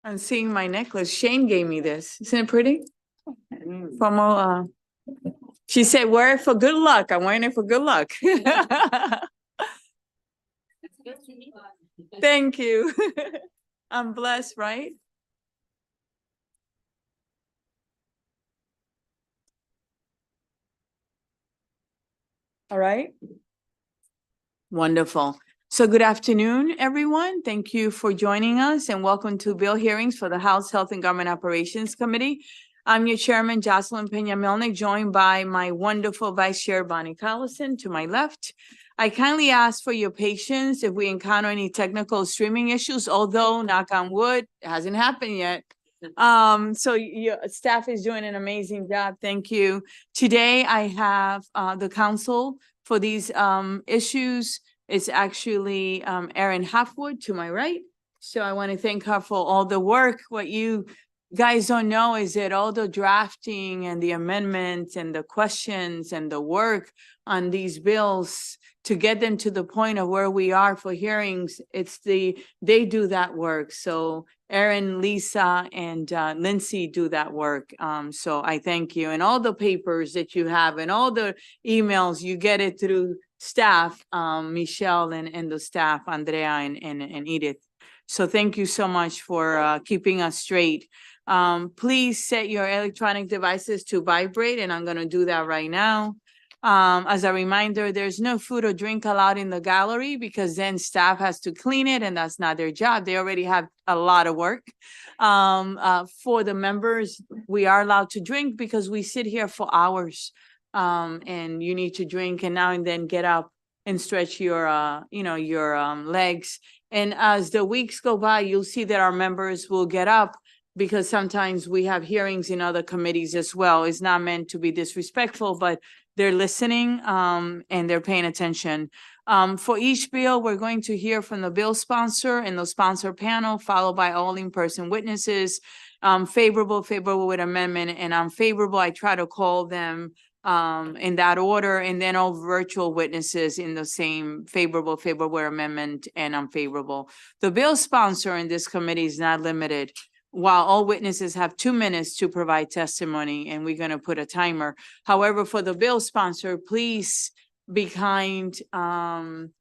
I'm seeing my necklace. Shane gave me this. Isn't it pretty? From she said, wear it for good luck. I'm wearing it for good luck. Thank you. I'm blessed, right? All right. Wonderful. So good afternoon, everyone. Thank you for joining us and welcome to bill hearings for the House Health and Government Operations Committee. I'm your chairman, Jocelyn Peña-Melnick, joined by my wonderful vice chair, Bonnie Collison, to my left. I kindly ask for your patience if we encounter any technical streaming issues, although knock on wood, it hasn't happened yet. So your staff is doing an amazing job. Thank you. Today I have the counsel for these issues. It's actually Erin Halfwood to my right. So I want to thank her for all the work. What you guys don't know is that all the drafting and the amendments and the questions and the work on these bills to get them to the point of where we are for hearings, they do that work. So Erin, Lisa, and Lindsay do that work. So I thank you. And all the papers that you have and all the emails, you get it through staff, Michelle and the staff, Andrea and Edith. So thank you so much for keeping us straight. Please set your electronic devices to vibrate, and I'm gonna do that right now. As a reminder, there's no food or drink allowed in the gallery because then staff has to clean it and that's not their job. They already have a lot of work. For the members, we are allowed to drink because we sit here for hours. And you need to drink and now and then get up and stretch your, legs. And as the weeks go by, you'll see that our members will get up because sometimes we have hearings in other committees as well. It's not meant to be disrespectful, but they're listening and they're paying attention. For each bill, we're going to hear from the bill sponsor and the sponsor panel, followed by all in-person witnesses. Favorable with amendment, and unfavorable, I try to call them in that order, and then all virtual witnesses in the same favorable with amendment, and unfavorable. The bill sponsor in this committee is not limited. While all witnesses have 2 minutes to provide testimony, and we're gonna put a timer. However, for the bill sponsor, please be kind and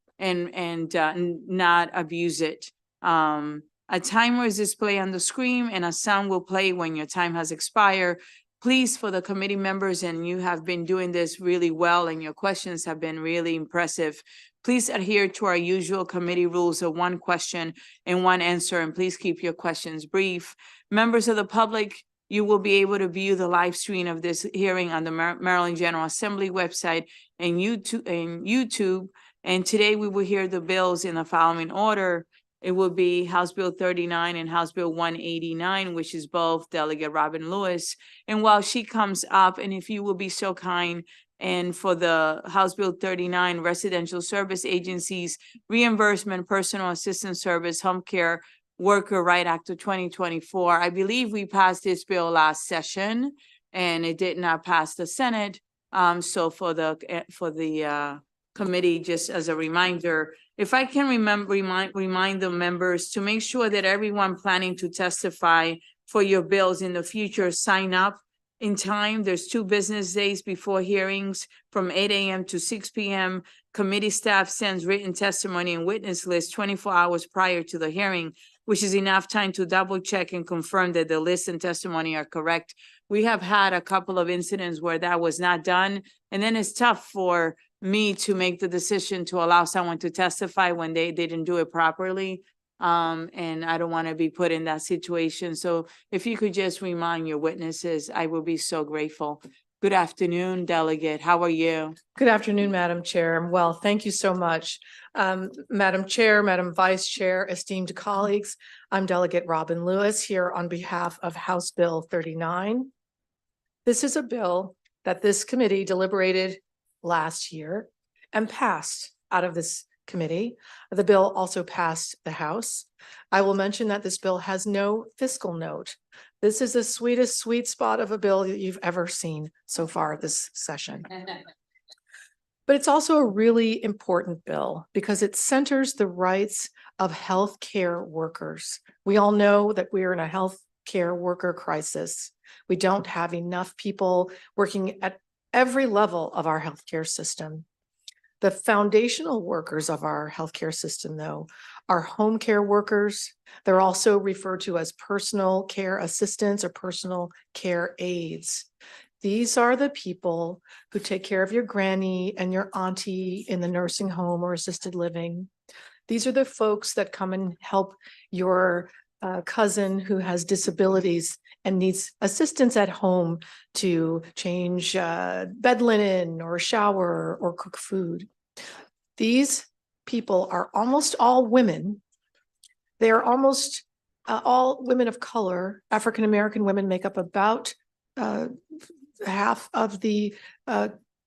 not abuse it. A timer is displayed on the screen and a sound will play when your time has expired. Please, for the committee members, and you have been doing this really well and your questions have been really impressive, please adhere to our usual committee rules of 1 question and 1 answer, and please keep your questions brief. Members of the public, you will be able to view the live stream of this hearing on the Maryland General Assembly website and YouTube. And today we will hear the bills in the following order. It will be House Bill 39 and House Bill 189, which is both Delegate Robin Lewis. And while she comes up, and if you will be so kind, and for the House Bill 39, Residential Service Agencies, Reimbursement, Personal Assistance Service, Home Care Worker Right Act of 2024. I believe we passed this bill last session and it did not pass the Senate. So for the committee, just as a reminder, if I can remind the members to make sure that everyone planning to testify for your bills in the future sign up in time. There's 2 business days before hearings from 8 a.m. to 6 p.m. Committee staff sends written testimony and witness list 24 hours prior to the hearing, which is enough time to double check and confirm that the list and testimony are correct. We have had a couple of incidents where that was not done, and then it's tough for me to make the decision to allow someone to testify when they didn't do it properly. And I don't want to be put in that situation. So if you could just remind your witnesses, I will be so grateful. Good afternoon, Delegate. How are you? Good afternoon, Madam Chair. Well, thank you so much. Madam Chair, Madam Vice Chair, esteemed colleagues, I'm Delegate Robin Lewis here on behalf of House Bill 39. This is a bill that this committee deliberated last year and passed out of this committee. The bill also passed the House. I will mention that this bill has no fiscal note. This is the sweetest sweet spot of a bill that you've ever seen so far this session. But it's also a really important bill because it centers the rights of healthcare workers. We all know that we're in a healthcare worker crisis. We don't have enough people working at every level of our healthcare system. The foundational workers of our healthcare system, though, are home care workers. They're also referred to as personal care assistants or personal care aides. These are the people who take care of your granny and your auntie in the nursing home or assisted living. These are the folks that come and help your cousin who has disabilities and needs assistance at home to change bed linen or shower or cook food. These people are almost all women. They are almost all women of color. African-American women make up about half of the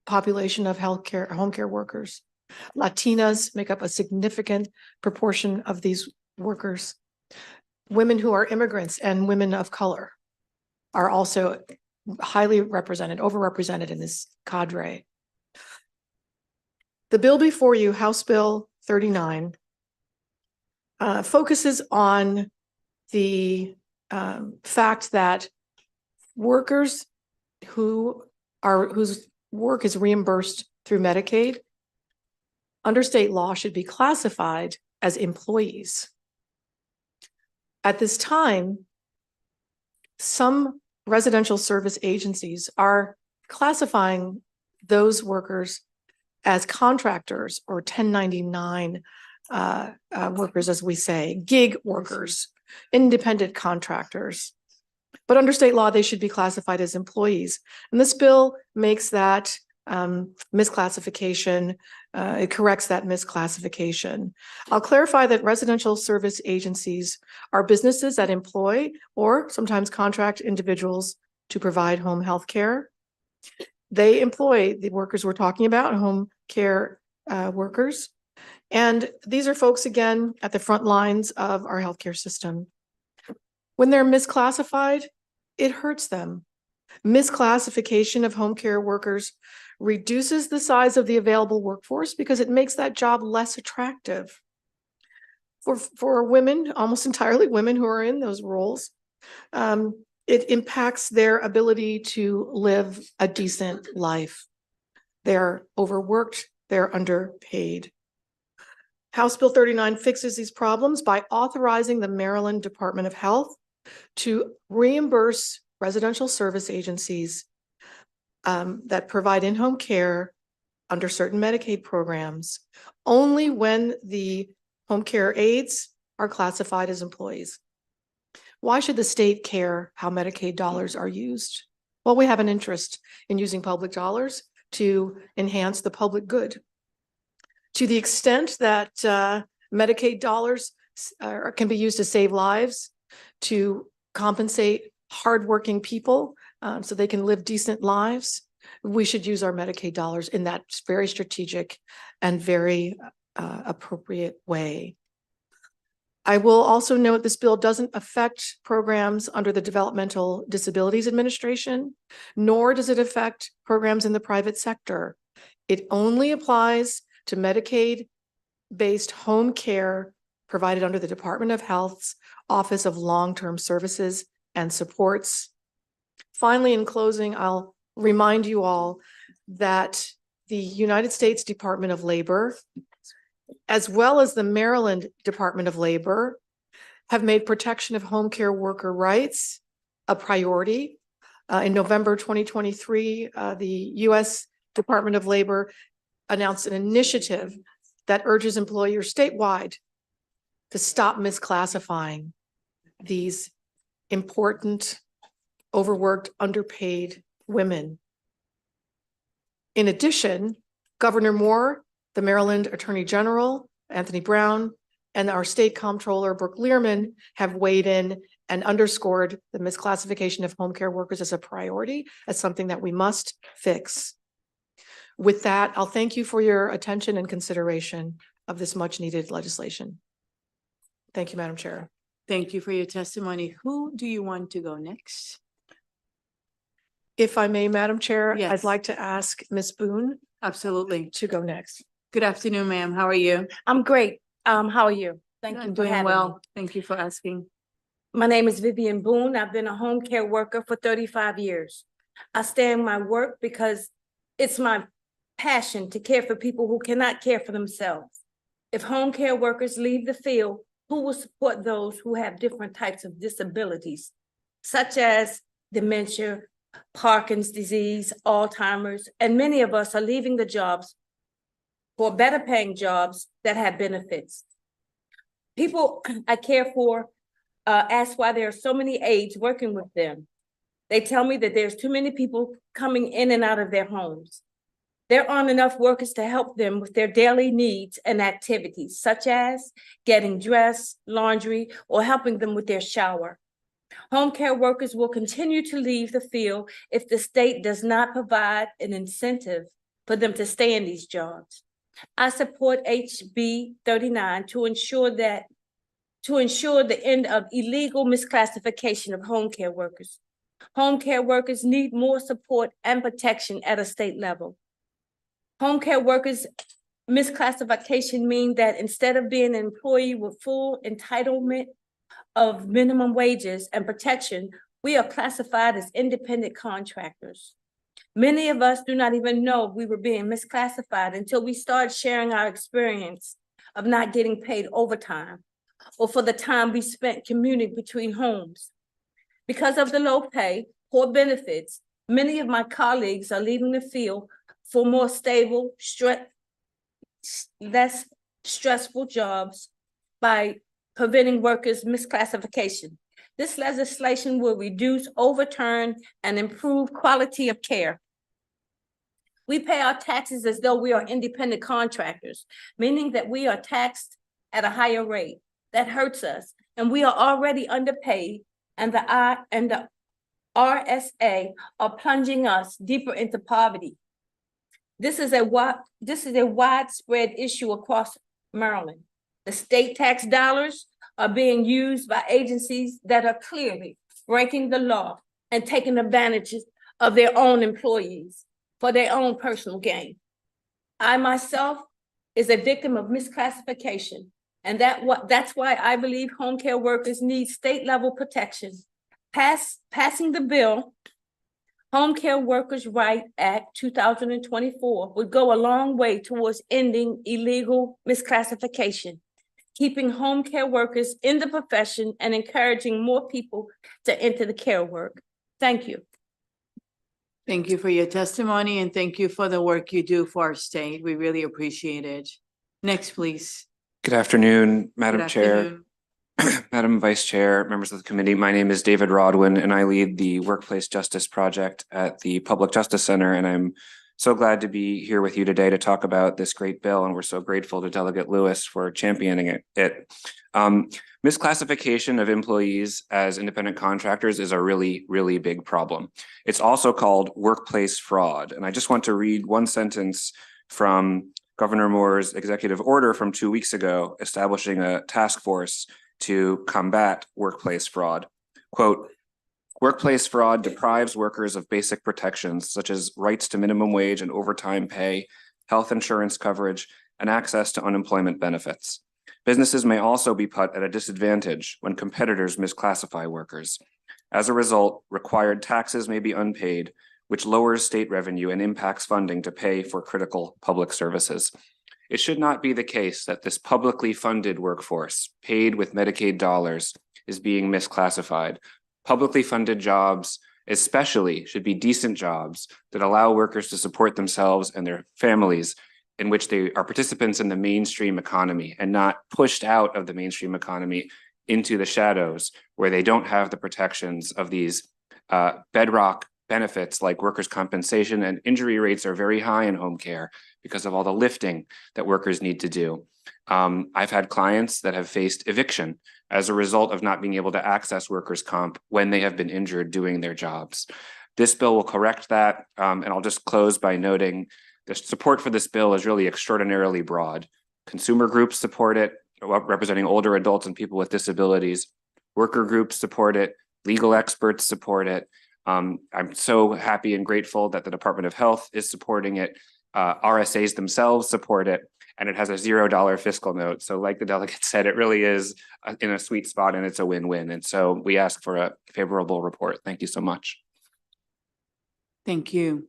population of healthcare, home care workers. Latinas make up a significant proportion of these workers. Women who are immigrants and women of color are also highly represented, overrepresented in this cadre. The bill before you, House Bill 39, focuses on the fact that workers whose work is reimbursed through Medicaid under state law should be classified as employees. At this time, some residential service agencies are classifying those workers as contractors or 1099 workers, as we say, gig workers, independent contractors. But under state law, they should be classified as employees. And this bill makes that misclassification, it corrects that misclassification. I'll clarify that residential service agencies are businesses that employ or sometimes contract individuals to provide home health care. They employ the workers we're talking about, home care workers. And these are folks, again, at the front lines of our healthcare system. When they're misclassified, it hurts them. Misclassification of home care workers reduces the size of the available workforce because it makes that job less attractive. For women, almost entirely women who are in those roles, it impacts their ability to live a decent life. They're overworked, they're underpaid. House Bill 39 fixes these problems by authorizing the Maryland Department of Health to reimburse residential service agencies that provide in-home care under certain Medicaid programs only when the home care aides are classified as employees. Why should the state care how Medicaid dollars are used? Well, we have an interest in using public dollars to enhance the public good. To the extent that Medicaid dollars can be used to save lives, to compensate hardworking people so they can live decent lives, we should use our Medicaid dollars in that very strategic and very appropriate way. I will also note this bill doesn't affect programs under the Developmental Disabilities Administration, nor does it affect programs in the private sector. It only applies to Medicaid-based home care provided under the Department of Health's Office of Long-Term Services and Supports. Finally, in closing, I'll remind you all that the United States Department of Labor, as well as the Maryland Department of Labor, have made protection of home care worker rights a priority. In November 2023, the U.S. Department of Labor announced an initiative that urges employers statewide to stop misclassifying these important, overworked, underpaid women. In addition, Governor Moore, the Maryland Attorney General, Anthony Brown, and our State Comptroller, Brooke Learman, have weighed in and underscored the misclassification of home care workers as a priority, as something that we must fix. With that, I'll thank you for your attention and consideration of this much needed legislation. Thank you, Madam Chair. Thank you for your testimony. Who do you want to go next? If I may, Madam Chair, Yes. I'd like to ask Ms. Boone Absolutely. to go next. Good afternoon, ma'am. How are you? I'm great. How are you? Thank you I'm for doing having well. me. Thank you for asking. My name is Vivian Boone. I've been a home care worker for 35 years. I stay in my work because it's my passion to care for people who cannot care for themselves. If home care workers leave the field, who will support those who have different types of disabilities, such as dementia, Parkinson's disease, Alzheimer's, and many of us are leaving the jobs for better paying jobs that have benefits. People I care for ask why there are so many aides working with them. They tell me that there's too many people coming in and out of their homes. There aren't enough workers to help them with their daily needs and activities, such as getting dressed, laundry, or helping them with their shower. Home care workers will continue to leave the field if the state does not provide an incentive for them to stay in these jobs. I support HB 39 to ensure the end of illegal misclassification of home care workers. Home care workers need more support and protection at a state level. Home care workers misclassification means that instead of being an employee with full entitlement of minimum wages and protection, we are classified as independent contractors. Many of us do not even know we were being misclassified until we start sharing our experience of not getting paid overtime or for the time we spent commuting between homes. Because of the low pay, poor benefits, many of my colleagues are leaving the field for more stable, less stressful jobs by preventing workers' misclassification. This legislation will reduce, overturn, and improve quality of care. We pay our taxes as though we are independent contractors, meaning that we are taxed at a higher rate. That hurts us, and we are already underpaid, and the RSA are plunging us deeper into poverty. This is a widespread issue across Maryland. The state tax dollars are being used by agencies that are clearly breaking the law and taking advantage of their own employees for their own personal gain. I myself is a victim of misclassification, and that's why I believe home care workers need state level protection. Passing the bill, Home Care Workers' Right Act 2024 would go a long way towards ending illegal misclassification, keeping home care workers in the profession and encouraging more people to enter the care work. Thank you. Thank you for your testimony and thank you for the work you do for our state. We really appreciate it. Next, please. Good afternoon, Madam Good Chair, afternoon. Madam Vice Chair, members of the committee. My name is David Rodwin and I lead the Workplace Justice Project at the Public Justice Center. And I'm so glad to be here with you today to talk about this great bill. And we're so grateful to Delegate Lewis for championing it. Misclassification of employees as independent contractors is a really, really big problem. It's also called workplace fraud. And I just want to read one sentence from Governor Moore's executive order from 2 weeks ago, establishing a task force to combat workplace fraud. Quote, workplace fraud deprives workers of basic protections such as rights to minimum wage and overtime pay, health insurance coverage, and access to unemployment benefits. Businesses may also be put at a disadvantage when competitors misclassify workers. As a result, required taxes may be unpaid, which lowers state revenue and impacts funding to pay for critical public services. It should not be the case that this publicly funded workforce, paid with Medicaid dollars, is being misclassified. Publicly funded jobs, especially, should be decent jobs that allow workers to support themselves and their families, in which they are participants in the mainstream economy and not pushed out of the mainstream economy into the shadows where they don't have the protections of these bedrock benefits like workers' compensation, and injury rates are very high in home care because of all the lifting that workers need to do. I've had clients that have faced eviction as a result of not being able to access workers' comp when they have been injured doing their jobs. This bill will correct that, and I'll just close by noting the support for this bill is really extraordinarily broad. Consumer groups support it, representing older adults and people with disabilities. Worker groups support it. Legal experts support it. I'm so happy and grateful that the Department of Health is supporting it. RSAs themselves support it, and it has a $0 fiscal note. So like the delegate said, it really is in a sweet spot, and it's a win-win. And so we ask for a favorable report. Thank you so much. Thank you.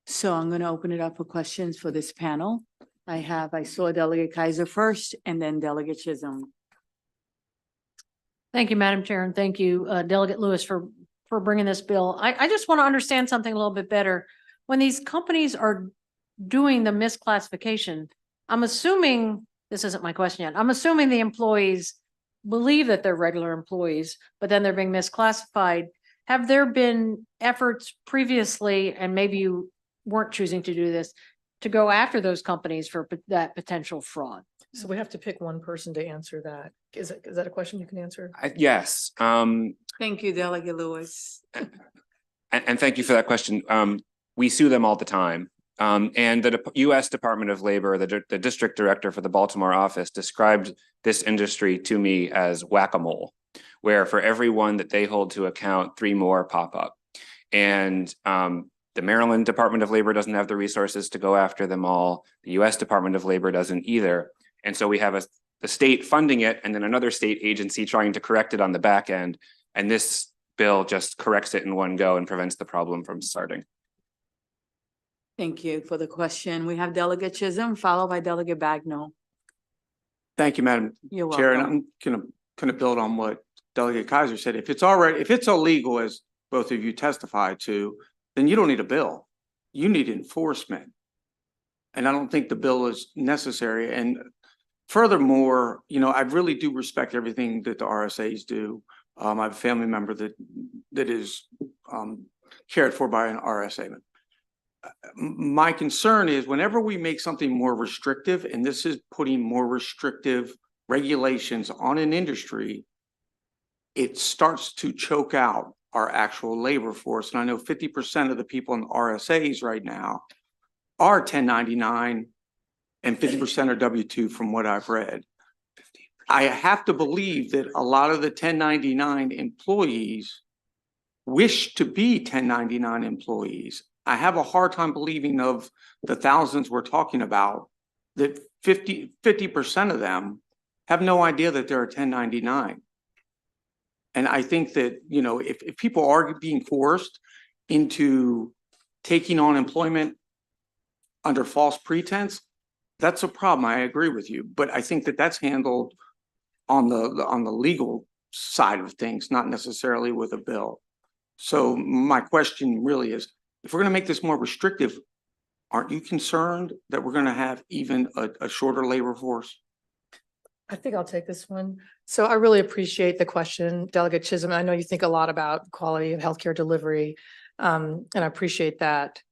So I'm going to open it up for questions for this panel. I saw Delegate Kaiser first and then Delegate Chisholm. Thank you, Madam Chair, and thank you, Delegate Lewis, for bringing this bill. I just want to understand something a little bit better. When these companies are doing the misclassification, I'm assuming, this isn't my question yet, I'm assuming the employees believe that they're regular employees, but then they're being misclassified. Have there been efforts previously, and maybe you weren't choosing to do this, to go after those companies for that potential fraud? So we have to pick one person to answer that. Is that a question you can answer? Yes. Thank you, Delegate Lewis. And thank you for that question. We sue them all the time. And the U.S. Department of Labor, the district director for the Baltimore office, described this industry to me as whack-a-mole, where for every one that they hold to account, 3 more pop up. And the Maryland Department of Labor doesn't have the resources to go after them all. The U.S. Department of Labor doesn't either. And so we have the state funding it and then another state agency trying to correct it on the back end. And this bill just corrects it in one go and prevents the problem from starting. Thank you for the question. We have Delegate Chisholm, followed by Delegate Bagnall. Thank you, Madam You're Chair. And welcome. I'm gonna build on what Delegate Kaiser said. If it's illegal, as both of you testified to, then you don't need a bill. You need enforcement. And I don't think the bill is necessary. And furthermore, I really do respect everything that the RSAs do. I have a family member that is cared for by an RSA. My concern is whenever we make something more restrictive, and this is putting more restrictive regulations on an industry, it starts to choke out our actual labor force. And I know 50% of the people in RSAs right now are 1099 and 50% are W-2 from what I've read. I have to believe that a lot of the 1099 employees wish to be 1099 employees. I have a hard time believing of the thousands we're talking about that 50% of them have no idea that they're a 1099. And I think that, if people are being coerced into taking on employment under false pretense, that's a problem. I agree with you, but I think that that's handled on the legal side of things, not necessarily with a bill. So my question really is, if we're going to make this more restrictive, aren't you concerned that we're going to have even a shorter labor force? I think I'll take this one. So I really appreciate the question, Delegate Chisholm. I know you think a lot about quality of healthcare delivery, and I appreciate that.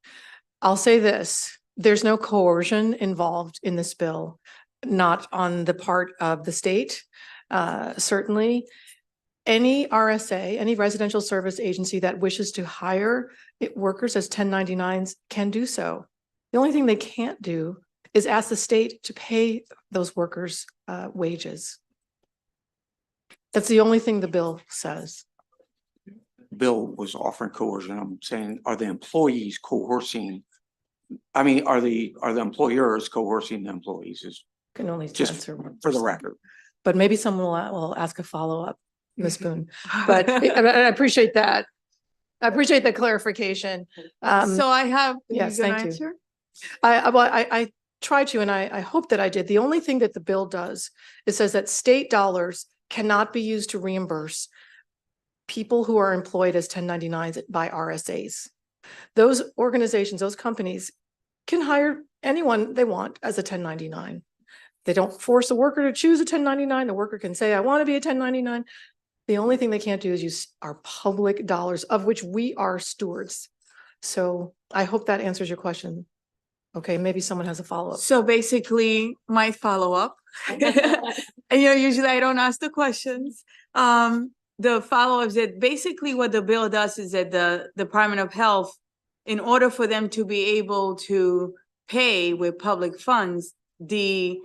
I'll say this, there's no coercion involved in this bill, not on the part of the state. Certainly, any RSA, any residential service agency that wishes to hire workers as 1099s can do so. The only thing they can't do is ask the state to pay those workers wages. That's the only thing the bill says. Bill was offering coercion. I'm saying, are the employees coercing? I mean, are the employers coercing the employees? Is Can only just answer for the record. But maybe someone will ask a follow-up, Ms. Boone. But I appreciate that. I appreciate the clarification. So I have, yes, you gonna thank you. answer? I try to, and I hope that I did. The only thing that the bill does, it says that state dollars cannot be used to reimburse people who are employed as 1099s by RSAs. Those organizations, those companies can hire anyone they want as a 1099. They don't force a worker to choose a 1099. The worker can say, I want to be a 1099. The only thing they can't do is use our public dollars, of which we are stewards. So I hope that answers your question. Okay, maybe someone has a follow-up. So basically, my follow-up, and usually I don't ask the questions. The follow-up is that basically what the bill does is that the Department of Health, in order for them to be able to pay with public funds, the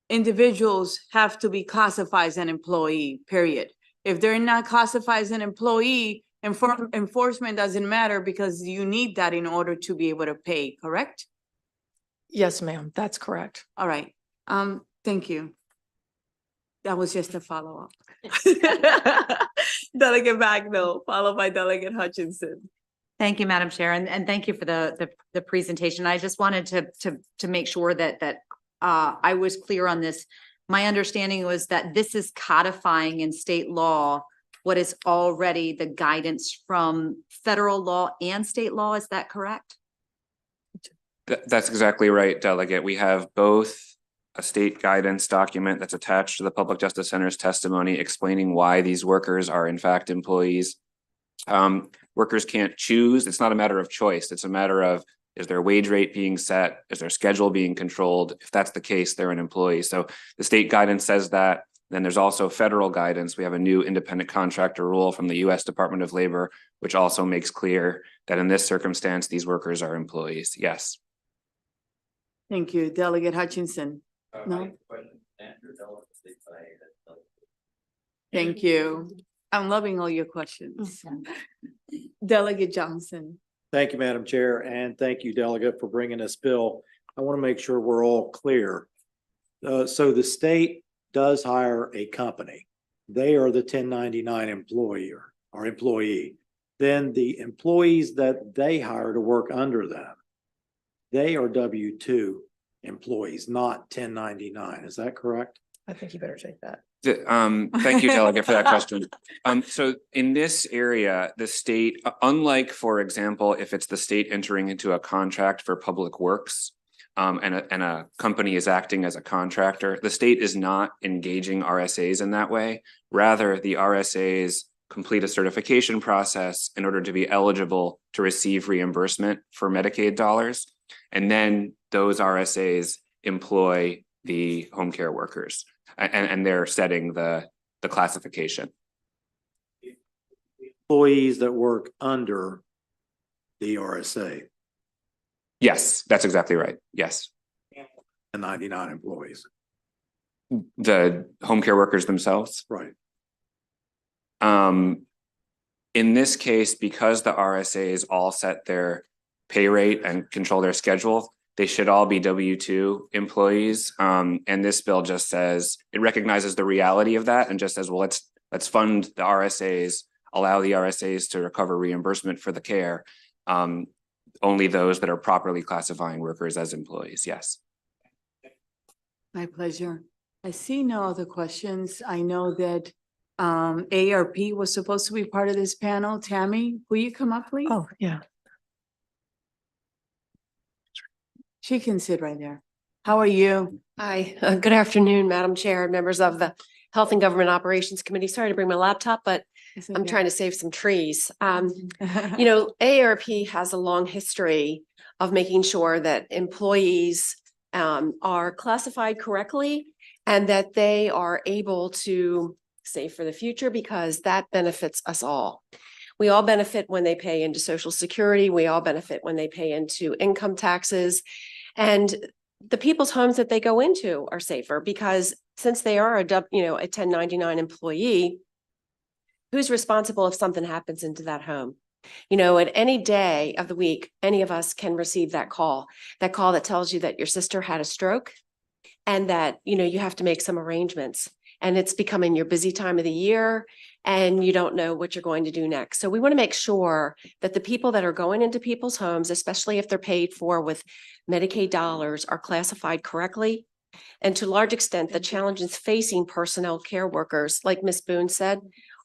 individuals have to be classified as an employee, period. If they're not classified as an employee, enforcement doesn't matter because you need that in order to be able to pay, correct? Yes, ma'am, that's correct. All right, thank you. That was just a follow-up. Delegate Bagno, followed by Delegate Hutchinson. Thank you, Madam Chair, and thank you for the presentation. I just wanted to make sure that I was clear on this. My understanding was that this is codifying in state law what is already the guidance from federal law and state law. Is that correct? That's exactly right, Delegate. We have both a state guidance document that's attached to the Public Justice Center's testimony explaining why these workers are in fact employees. Workers can't choose. It's not a matter of choice. It's a matter of, is their wage rate being set? Is their schedule being controlled? If that's the case, they're an employee. So the state guidance says that. Then there's also federal guidance. We have a new independent contractor rule from the U.S. Department of Labor, which also makes clear that in this circumstance, these workers are employees. Yes. Thank you, Delegate Hutchinson. No? Thank you. I'm loving all your questions. Delegate Johnson. Thank you, Madam Chair, and thank you, Delegate, for bringing this bill. I want to make sure we're all clear. So the state does hire a company. They are the 1099 employee or employee. Then the employees that they hire to work under them, they are W-2 employees, not 1099. Is that correct? I think you better take that. Thank you, Delegate, for that question. So in this area, the state, unlike, for example, if it's the state entering into a contract for public works, and a company is acting as a contractor, the state is not engaging RSAs in that way. Rather, the RSAs complete a certification process in order to be eligible to receive reimbursement for Medicaid dollars. And then those RSAs employ the home care workers, and they're setting the classification. Employees that work under the RSA, Yes, that's exactly right. Yes. 1099 employees, The home care workers themselves. right? In this case, because the RSAs all set their pay rate and control their schedule, they should all be W-2 employees. And this bill just says, it recognizes the reality of that and just says, well, let's fund the RSAs, allow the RSAs to recover reimbursement for the care. Only those that are properly classifying workers as employees. Yes. My pleasure. I see no other questions. I know that ARP was supposed to be part of this panel. Tammy, will you come up, please? Oh, yeah. She can sit right there. How are you? Hi, good afternoon, Madam Chair, and members of the Health and Government Operations Committee. Sorry to bring my laptop, but I'm trying to save some trees. You know, AARP has a long history of making sure that employees are classified correctly and that they are able to save for the future, because that benefits us all. We all benefit when they pay into Social Security. We all benefit when they pay into income taxes. And the people's homes that they go into are safer, because since they are a 1099 employee, who's responsible if something happens into that home? You know, at any day of the week, any of us can receive that call that tells you that your sister had a stroke and that, you know, you have to make some arrangements, and it's becoming your busy time of the year and you don't know what you're going to do next. So we want to make sure that the people that are going into people's homes, especially if they're paid for with Medicaid dollars, are classified correctly. And to a large extent, the challenges facing personnel care workers, like Ms. Boone said,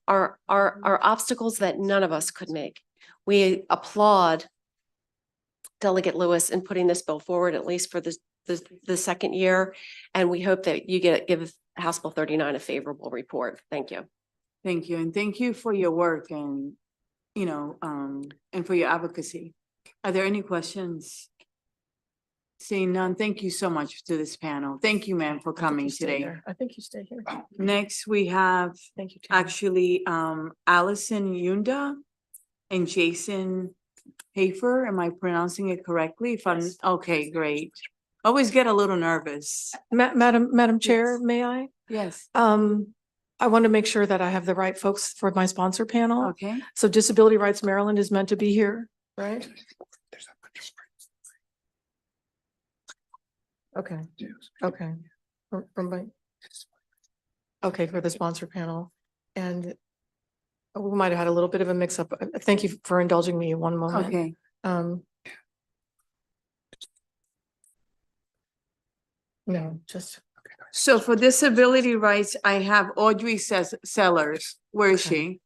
are obstacles that none of us could make. We applaud Delegate Lewis in putting this bill forward, at least for the second year. And we hope that you give House Bill 39 a favorable report. Thank you. Thank you. And thank you for your work and, you know, and for your advocacy. Are there any questions? Seeing none, thank you so much to this panel. Thank you, ma'am, for coming today. I think you stay here. Next, we have Thank you. Tammy. actually Allison Yunda and Jason Hafer. Am I pronouncing it correctly? If I'm, okay, great. Always get a little nervous. Madam Chair, Yes. may I? Yes, I want to make sure that I have the right folks for my sponsor panel. okay. So Disability Rights Maryland is meant to be here, right? Okay, okay. Okay, for the sponsor panel. And we might have had a little bit of a mix up. Thank you for indulging me one moment. Okay, No, just, so for disability rights, I have Audrey Sellers. Where is Okay. she?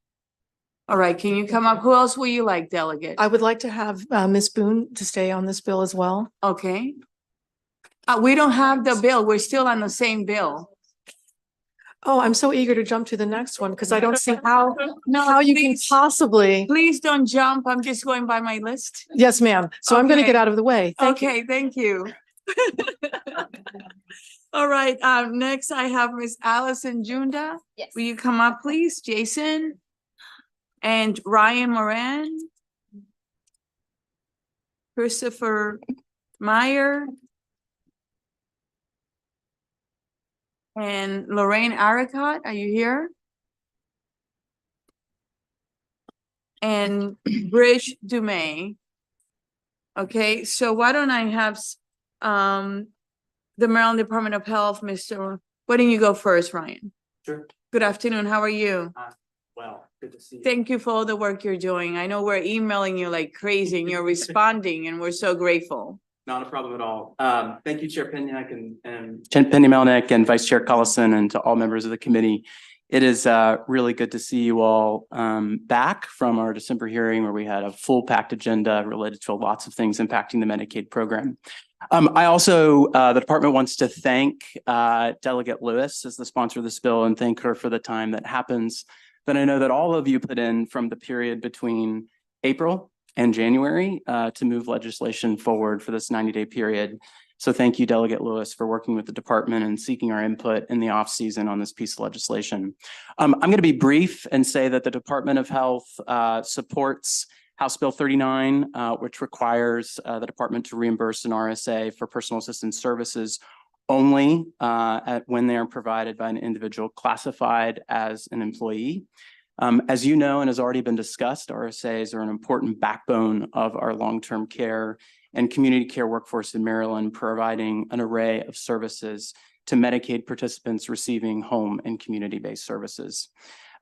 All right, can you come up? Who else will you like, delegate? I would like to have Ms. Boone to stay on this bill as well. Okay. We don't have the bill. We're still on the same bill. Oh, I'm so eager to jump to the next one because I don't see how No, you can please, possibly. please don't jump. I'm just going by my list. Yes, ma'am. So I'm going to Okay. get out of the way. Thank you. Okay, thank you. All right, next I have Miss Allison Junda. Yes. Will you come up, please? Jason? And Ryan Moran? Christopher Meyer? And Lorraine Aricott, are you here? And Bridge Dumay. Okay, so why don't I have the Maryland Department of Health, Mr. Why don't you go first, Ryan? Sure. Good afternoon, how are you? Well, good to see you. Thank you for all the work you're doing. I know we're emailing you like crazy and you're responding and we're so grateful. Not a problem at all. Thank you, Chair Penniak and Penny Melnick and Vice Chair Collison, and to all members of the committee. It is really good to see you all back from our December hearing where we had a full packed agenda related to lots of things impacting the Medicaid program. I also, the department wants to thank Delegate Lewis as the sponsor of this bill and thank her for the time that happens that I know that all of you put in from the period between April and January to move legislation forward for this 90-day period. So thank you, Delegate Lewis, for working with the department and seeking our input in the off season on this piece of legislation. I'm going to be brief and say that the Department of Health supports House Bill 39, which requires the department to reimburse an RSA for personal assistance services only when they are provided by an individual classified as an employee. As you know, and has already been discussed, RSAs are an important backbone of our long-term care and community care workforce in Maryland, providing an array of services to Medicaid participants receiving home and community-based services.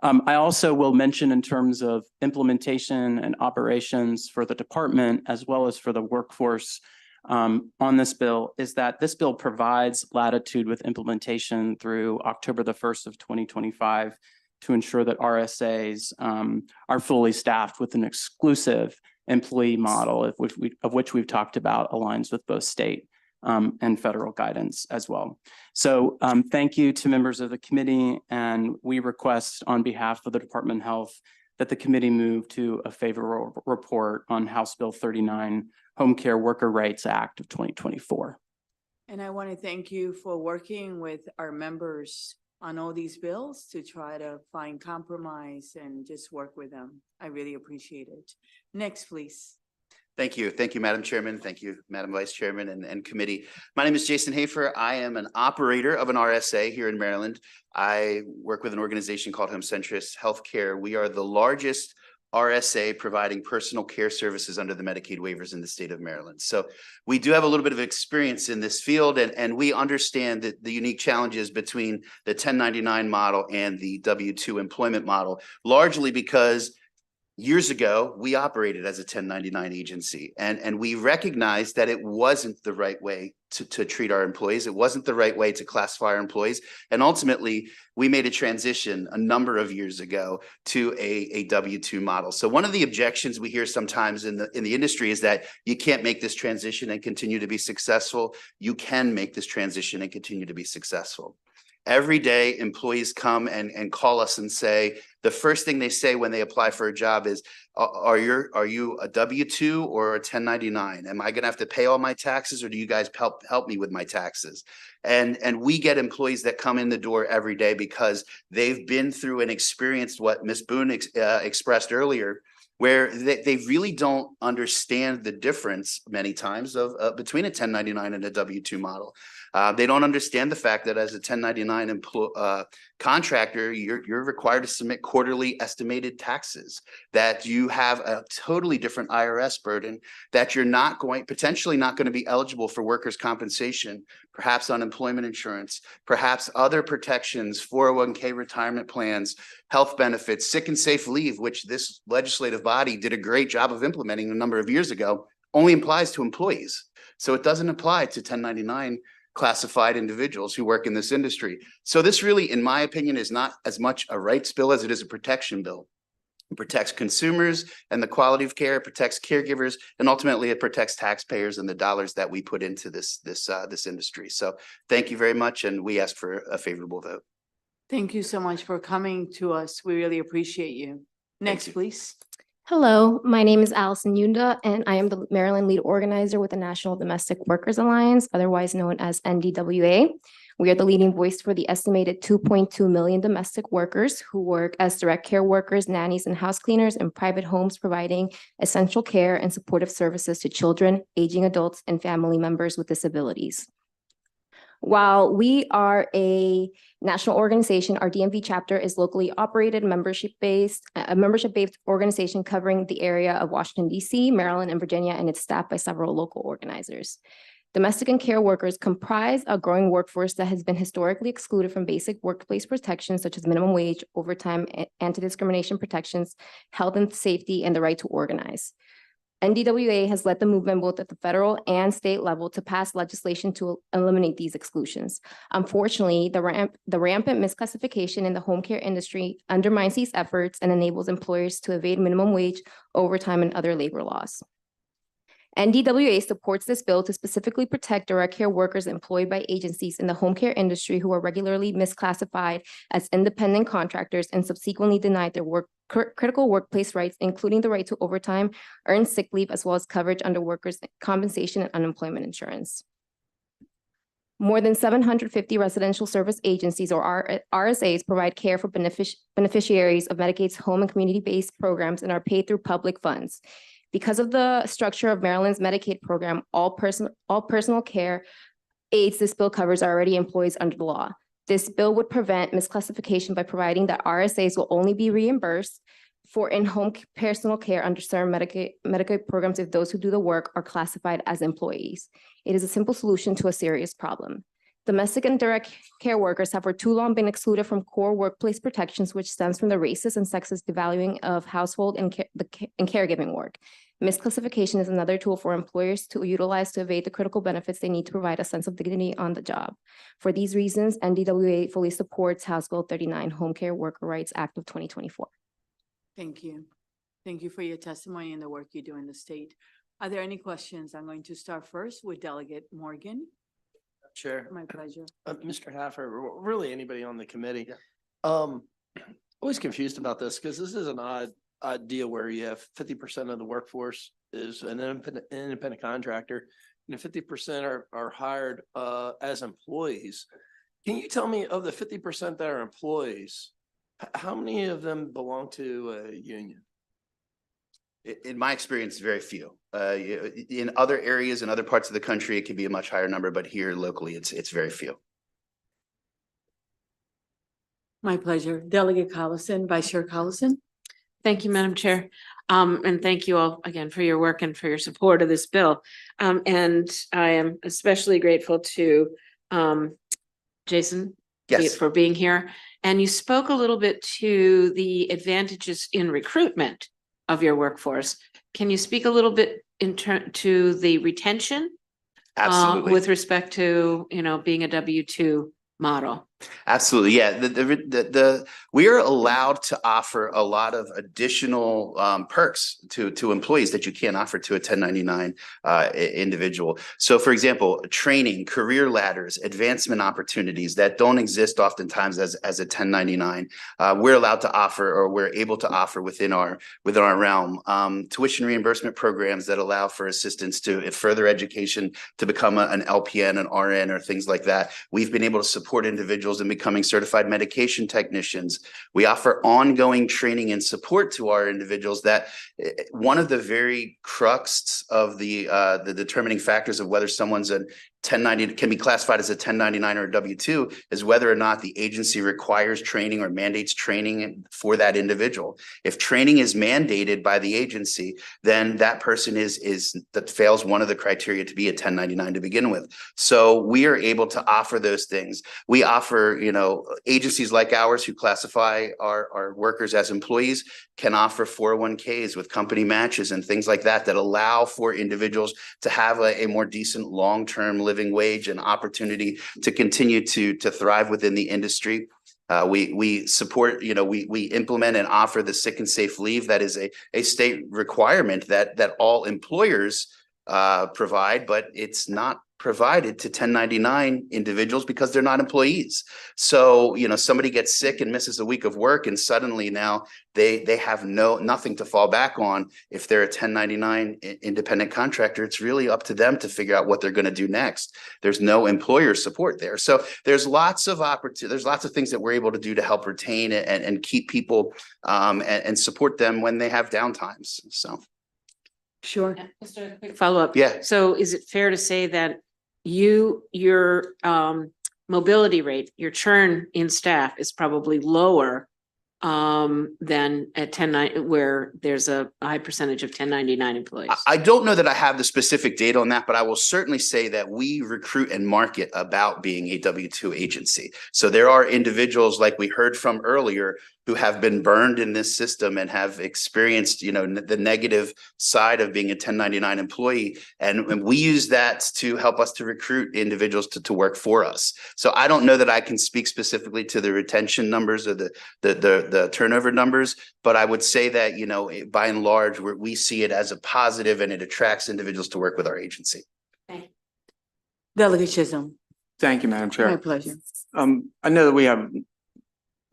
I also will mention in terms of implementation and operations for the department, as well as for the workforce on this bill, is that this bill provides latitude with implementation through October the 1st of 2025 to ensure that RSAs are fully staffed with an exclusive employee model, of which we've talked about, aligns with both state and federal guidance as well. So thank you to members of the committee, and we request on behalf of the Department of Health that the committee move to a favorable report on House Bill 39, Home Care Worker Rights Act of 2024. And I want to thank you for working with our members on all these bills to try to find compromise and just work with them. I really appreciate it. Next, please. Thank you. Thank you, Madam Chairman. Thank you, Madam Vice Chairman and committee. My name is Jason Hafer. I am an operator of an RSA here in Maryland. I work with an organization called Home Centris Healthcare. We are the largest RSA providing personal care services under the Medicaid waivers in the state of Maryland. So we do have a little bit of experience in this field, and we understand that the unique challenges between the 1099 model and the W-2 employment model, largely because years ago, we operated as a 1099 agency, and we recognized that it wasn't the right way to treat our employees. It wasn't the right way to classify our employees. And ultimately, we made a transition a number of years ago to a W-2 model. So one of the objections we hear sometimes in the industry is that you can't make this transition and continue to be successful. You can make this transition and continue to be successful. Every day, employees come and call us and say, the first thing they say when they apply for a job is, are you a W-2 or a 1099? Am I going to have to pay all my taxes, or do you guys help me with my taxes? And we get employees that come in the door every day because they've been through and experienced what Ms. Boone expressed earlier, where they really don't understand the difference many times of between a 1099 and a W-2 model. They don't understand the fact that as a 1099 contractor, you're required to submit quarterly estimated taxes, that you have a totally different IRS burden, that you're potentially not going to be eligible for workers' compensation, perhaps unemployment insurance, perhaps other protections, 401k retirement plans, health benefits, sick and safe leave, which this legislative body did a great job of implementing a number of years ago, only applies to employees. So it doesn't apply to 1099 classified individuals who work in this industry. So this really, in my opinion, is not as much a rights bill as it is a protection bill. It protects consumers and the quality of care, it protects caregivers, and ultimately it protects taxpayers and the dollars that we put into this industry. So thank you very much, and we ask for a favorable vote. Thank you so much for coming to us. We really appreciate you. Next, you. please. Hello, my name is Allison Yunda, and I am the Maryland lead organizer with the National Domestic Workers Alliance, otherwise known as NDWA. We are the leading voice for the estimated 2.2 million domestic workers who work as direct care workers, nannies, and house cleaners in private homes, providing essential care and supportive services to children, aging adults, and family members with disabilities. While we are a national organization, our DMV chapter is locally operated, membership-based organization covering the area of Washington, D.C., Maryland, and Virginia, and it's staffed by several local organizers. Domestic and care workers comprise a growing workforce that has been historically excluded from basic workplace protections such as minimum wage, overtime, anti-discrimination protections, health and safety, and the right to organize. NDWA has led the movement both at the federal and state level to pass legislation to eliminate these exclusions. Unfortunately, the rampant misclassification in the home care industry undermines these efforts and enables employers to evade minimum wage, overtime, and other labor laws. NDWA supports this bill to specifically protect direct care workers employed by agencies in the home care industry who are regularly misclassified as independent contractors and subsequently denied their critical workplace rights, including the right to overtime, earned sick leave, as well as coverage under workers' compensation and unemployment insurance. More than 750 residential service agencies, or RSAs, provide care for beneficiaries of Medicaid's home and community-based programs and are paid through public funds. Because of the structure of Maryland's Medicaid program, all personal care aides this bill covers are already employees under the law. This bill would prevent misclassification by providing that RSAs will only be reimbursed for in-home personal care under certain Medicaid programs if those who do the work are classified as employees. It is a simple solution to a serious problem. Domestic and direct care workers have for too long been excluded from core workplace protections, which stems from the racist and sexist devaluing of household and caregiving work. Misclassification is another tool for employers to utilize to evade the critical benefits they need to provide a sense of dignity on the job. For these reasons, NDWA fully supports House Bill 39, Home Care Worker Rights Act of 2024. Thank you. Thank you for your testimony and the work you do in the state. Are there any questions? I'm going to start first with Delegate Morgan. Chair. My pleasure. Mr. Haffer, really anybody on the committee. Yeah. Always confused about this because this is an odd deal where you have 50% of the workforce is an independent contractor and 50% are hired as employees. Can you tell me, of the 50% that are employees, how many of them belong to a union? In my experience, very few. In other areas, in other parts of the country, it can be a much higher number, but here locally, it's very few. My pleasure. Delegate Collison, Vice Chair Collison. Thank you, Madam Chair. And thank you all again for your work and for your support of this bill. And I am especially grateful to Jason Yes. for being here. And you spoke a little bit to the advantages in recruitment of your workforce. Can you speak a little bit to the retention? Absolutely. With respect to, being a W-2 model? Absolutely. Yeah. We are allowed to offer a lot of additional perks to employees that you can't offer to a 1099 individual. So for example, training, career ladders, advancement opportunities that don't exist oftentimes as a 1099. We're allowed to offer, or we're able to offer within our realm, tuition reimbursement programs that allow for assistance to further education to become an LPN, an RN, or things like that. We've been able to support individuals in becoming certified medication technicians. We offer ongoing training and support to our individuals. That one of the very crux of the determining factors of whether someone's an can be classified as a 1099 or a W-2 is whether or not the agency requires training or mandates training for that individual. If training is mandated by the agency, then that person that fails one of the criteria to be a 1099 to begin with. So we are able to offer those things. We offer, agencies like ours who classify our workers as employees can offer 401ks with company matches and things like that allow for individuals to have a more decent long-term living wage and opportunity to continue to thrive within the industry. We support, we implement and offer the sick and safe leave. That is a state requirement that all employers provide, but it's not provided to 1099 individuals because they're not employees. So, somebody gets sick and misses a week of work and suddenly now they have nothing to fall back on. If they're a 1099 independent contractor, it's really up to them to figure out what they're going to do next. There's no employer support there. So there's lots of there's lots of things that we're able to do to help retain and keep people and support them when they have downtimes. So. Sure. Just a quick follow-up. Yeah. So is it fair to say that your mobility rate, your churn in staff is probably lower than at 1099 where there's a high percentage of 1099 employees? I don't know that I have the specific data on that, but I will certainly say that we recruit and market about being a W-2 agency. So there are individuals like we heard from earlier who have been burned in this system and have experienced, the negative side of being a 1099 employee. And we use that to help us to recruit individuals to work for us. So I don't know that I can speak specifically to the retention numbers or the turnover numbers, but I would say that, by and large, we see it as a positive and it attracts individuals to work with our agency. Delegate Chisholm. Thank you, Madam My Chair. pleasure. I know that we have,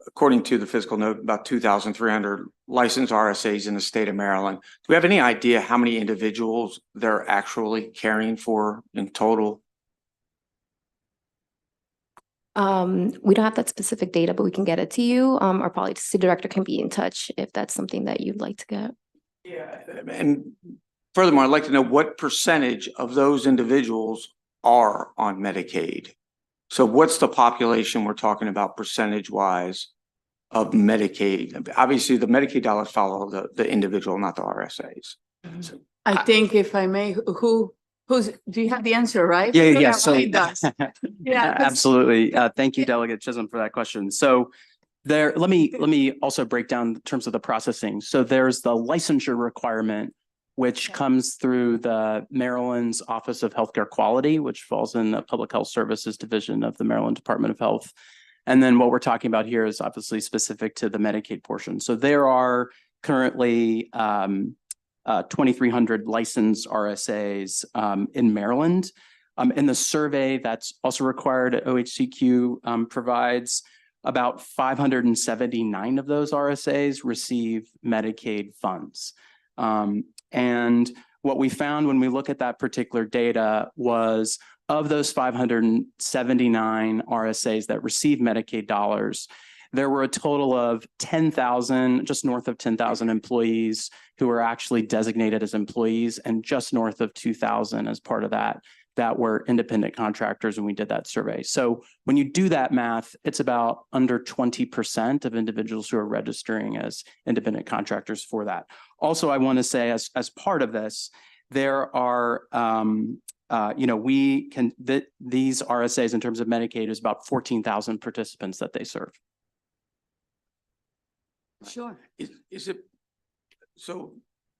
according to the fiscal note, about 2,300 licensed RSAs in the state of Maryland. Do we have any idea how many individuals they're actually caring for in total? We don't have that specific data, but we can get it to you. Our policy director can be in touch if that's something that you'd like to get. Yeah. And furthermore, I'd like to know what percentage of those individuals are on Medicaid. So what's the population we're talking about percentage wise of Medicaid? Obviously, the Medicaid dollars follow the individual, not the RSAs. So, I think if I may, do you have the answer, right? Yeah. Wayne does. Yeah. Absolutely. Thank you, Delegate Chisholm, for that question. So let me also break down in terms of the processing. So there's the licensure requirement, which comes through the Maryland's Office of Healthcare Quality, which falls in the Public Health Services Division of the Maryland Department of Health. And then what we're talking about here is obviously specific to the Medicaid portion. So there are currently 2,300 licensed RSAs in Maryland. In the survey that's also required at OHCQ provides about 579 of those RSAs receive Medicaid funds. And what we found when we look at that particular data was of those 579 RSAs that receive Medicaid dollars, there were a total of 10,000, just north of 10,000 employees who were actually designated as employees, and just north of 2,000 as part of that were independent contractors when we did that survey. So when you do that math, it's about under 20% of individuals who are registering as independent contractors for that. Also, I want to say as part of this, there are, these RSAs in terms of Medicaid is about 14,000 participants that they serve. Sure. Is it, so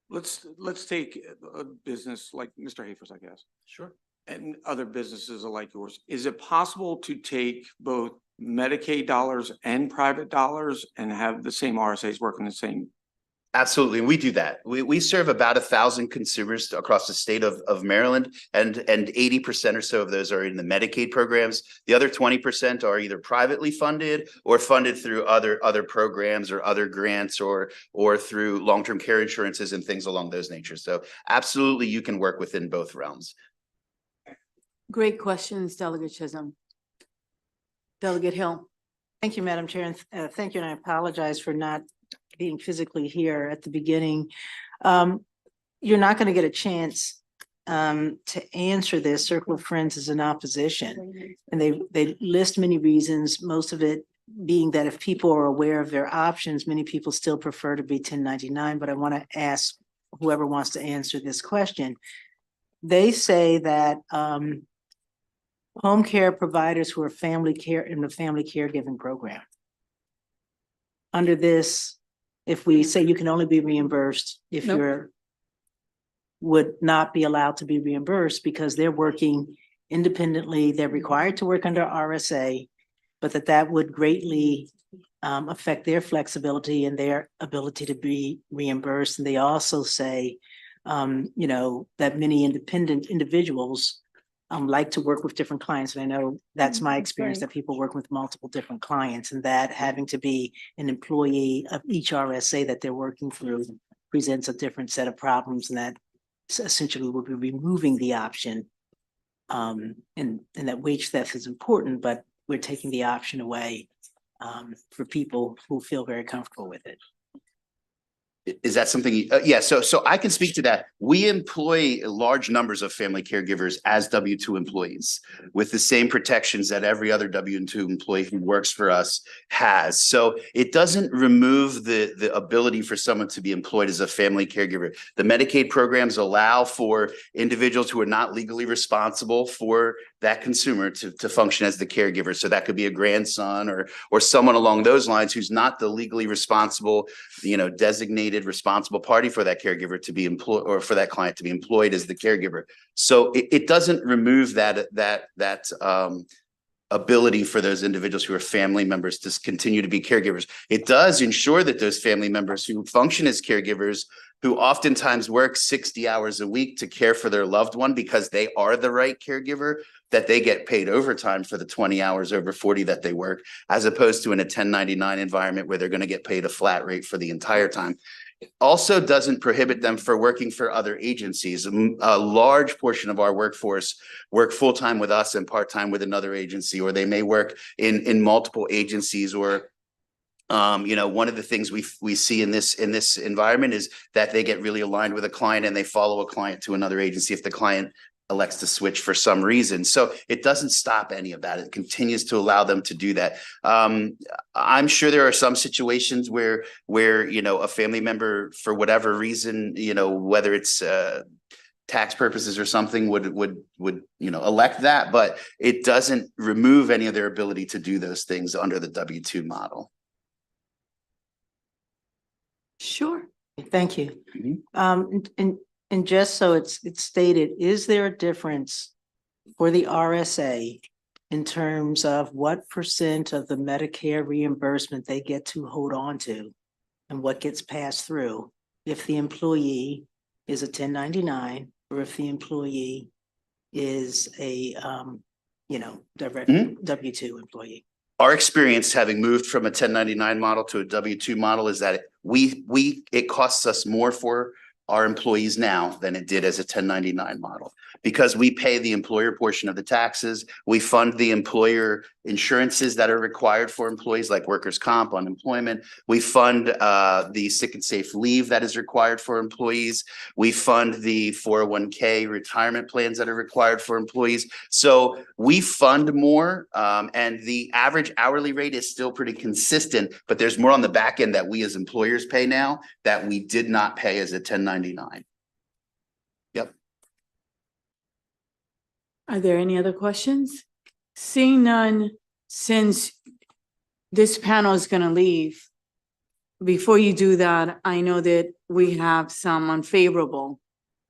let's take a business like Mr. Hafer's, I guess. Sure. And other businesses like yours. Is it possible to take both Medicaid dollars and private dollars and have the same RSAs working the same? Absolutely. We do that. We serve about 1,000 consumers across the state of Maryland, and 80% or so of those are in the Medicaid programs. The other 20% are either privately funded or funded through other programs or other grants or through long-term care insurances and things along those natures. So absolutely, you can work within both realms. Great questions, Delegate Chisholm. Delegate Hill. Thank you, Madam Chair, and thank you, and I apologize for not being physically here at the beginning. You're not going to get a chance to answer this, Circle of Friends is in opposition. And they list many reasons, most of it being that if people are aware of their options, many people still prefer to be 1099. But I want to ask whoever wants to answer this question. They say that home care providers who are family care in the family caregiving program. Under this, if we say you can only be reimbursed if Nope. you're would not be allowed to be reimbursed because they're working independently, they're required to work under RSA, but that would greatly affect their flexibility and their ability to be reimbursed. And they also say, you know, that many independent individuals like to work with different clients. And I know that's my experience, that people work with multiple different clients, and that having to be an employee of each RSA that they're working through presents a different set of problems, and that essentially will be removing the option. And that wage theft is important, but we're taking the option away for people who feel very comfortable with it. Is that something, yeah, so I can speak to that. We employ large numbers of family caregivers as W-2 employees with the same protections that every other W-2 employee who works for us has. So it doesn't remove the ability for someone to be employed as a family caregiver. The Medicaid programs allow for individuals who are not legally responsible for that consumer to function as the caregiver. So that could be a grandson or someone along those lines who's not the legally responsible, you know, designated responsible party for that caregiver to be employed, or for that client to be employed as the caregiver. So it doesn't remove that ability for those individuals who are family members to continue to be caregivers. It does ensure that those family members who function as caregivers, who oftentimes work 60 hours a week to care for their loved one because they are the right caregiver, that they get paid overtime for the 20 hours over 40 that they work, as opposed to in a 1099 environment where they're going to get paid a flat rate for the entire time. It also doesn't prohibit them for working for other agencies. A large portion of our workforce work full-time with us and part-time with another agency, or they may work in multiple agencies, or you know, one of the things we see in this environment is that they get really aligned with a client and they follow a client to another agency if the client elects to switch for some reason. So it doesn't stop any of that. It continues to allow them to do that. I'm sure there are some situations where, you know, a family member, for whatever reason, you know, whether it's tax purposes or something, would you know, elect that, but it doesn't remove any of their ability to do those things under the W-2 model. Sure. Thank you. And just so it's stated, is there a difference for the RSA in terms of what percent of the Medicare reimbursement they get to hold on to and what gets passed through if the employee is a 1099 or if the employee is a you know, direct W-2 employee? Our experience, having moved from a 1099 model to a W-2 model, is that it costs us more for our employees now than it did as a 1099 model, because we pay the employer portion of the taxes. We fund the employer insurances that are required for employees, like workers' comp, unemployment. We fund the sick and safe leave that is required for employees. We fund the 401k retirement plans that are required for employees. So we fund more, and the average hourly rate is still pretty consistent, but there's more on the back end that we as employers pay now that we did not pay as a 1099. Yep. Are there any other questions? Seeing none, since this panel is going to leave, before you do that, I know that we have some unfavorable,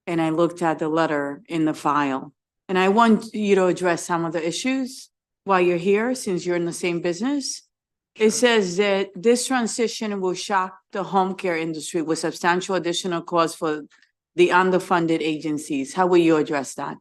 and I looked at the letter in the file. And I want you to address some of the issues while you're here, since you're in the same business. It says that this transition will shock the home care industry with substantial additional costs for the underfunded agencies. How will you address that?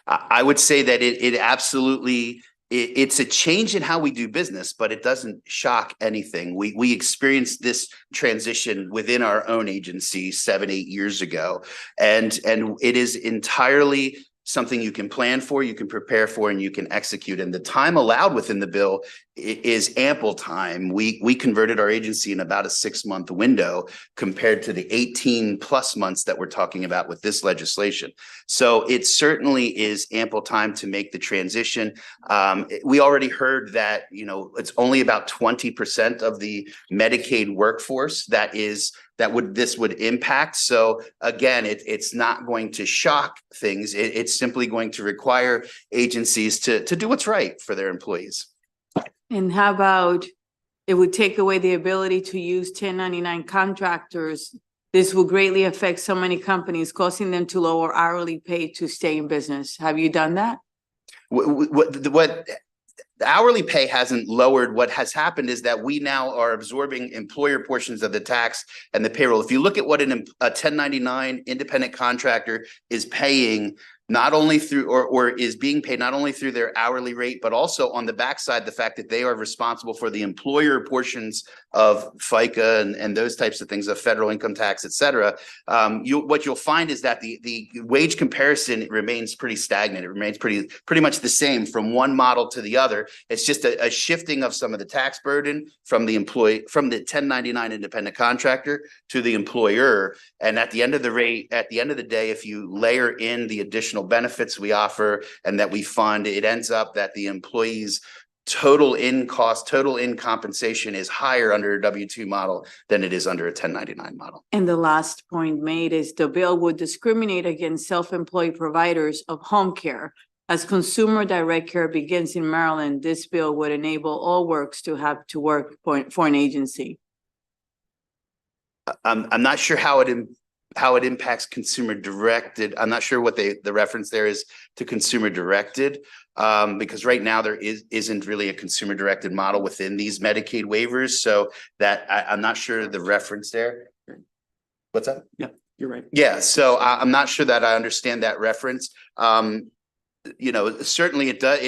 I would say that it absolutely, it's a change in how we do business, but it doesn't shock anything. We experienced this transition within our own agency 7-8 years ago, and it is entirely something you can plan for, you can prepare for, and you can execute. And the time allowed within the bill is ample time. We converted our agency in about a 6-month window compared to the 18+ months that we're talking about with this legislation. So it certainly is ample time to make the transition. We already heard that, you know, it's only about 20% of the Medicaid workforce this would impact. So again, it's not going to shock things. It's simply going to require agencies to do what's right for their employees. And how about it would take away the ability to use 1099 contractors? This will greatly affect so many companies, causing them to lower hourly pay to stay in business. Have you done that? What the hourly pay hasn't lowered. What has happened is that we now are absorbing employer portions of the tax and the payroll. If you look at what a 1099 independent contractor is paying, not only through or is being paid not only through their hourly rate, but also on the backside, the fact that they are responsible for the employer portions of FICA and those types of things, of federal income tax, et cetera. What you'll find is that the wage comparison remains pretty stagnant. It remains pretty much the same from one model to the other. It's just a shifting of some of the tax burden from the 1099 independent contractor to the employer. And at the end of the day, if you layer in the additional benefits we offer and that we fund, it ends up that the employee's total in compensation is higher under a W-2 model than it is under a 1099 model. And the last point made is the bill would discriminate against self-employed providers of home care. As consumer direct care begins in Maryland, this bill would enable all works to have to work for an agency. I'm not sure how it impacts consumer directed. I'm not sure what the reference there is to consumer directed, because right now there isn't really a consumer directed model within these Medicaid waivers. So that I'm not sure the reference there. What's that? Yeah, you're right. Yeah, so I'm not sure that I understand that reference. You know, certainly it does.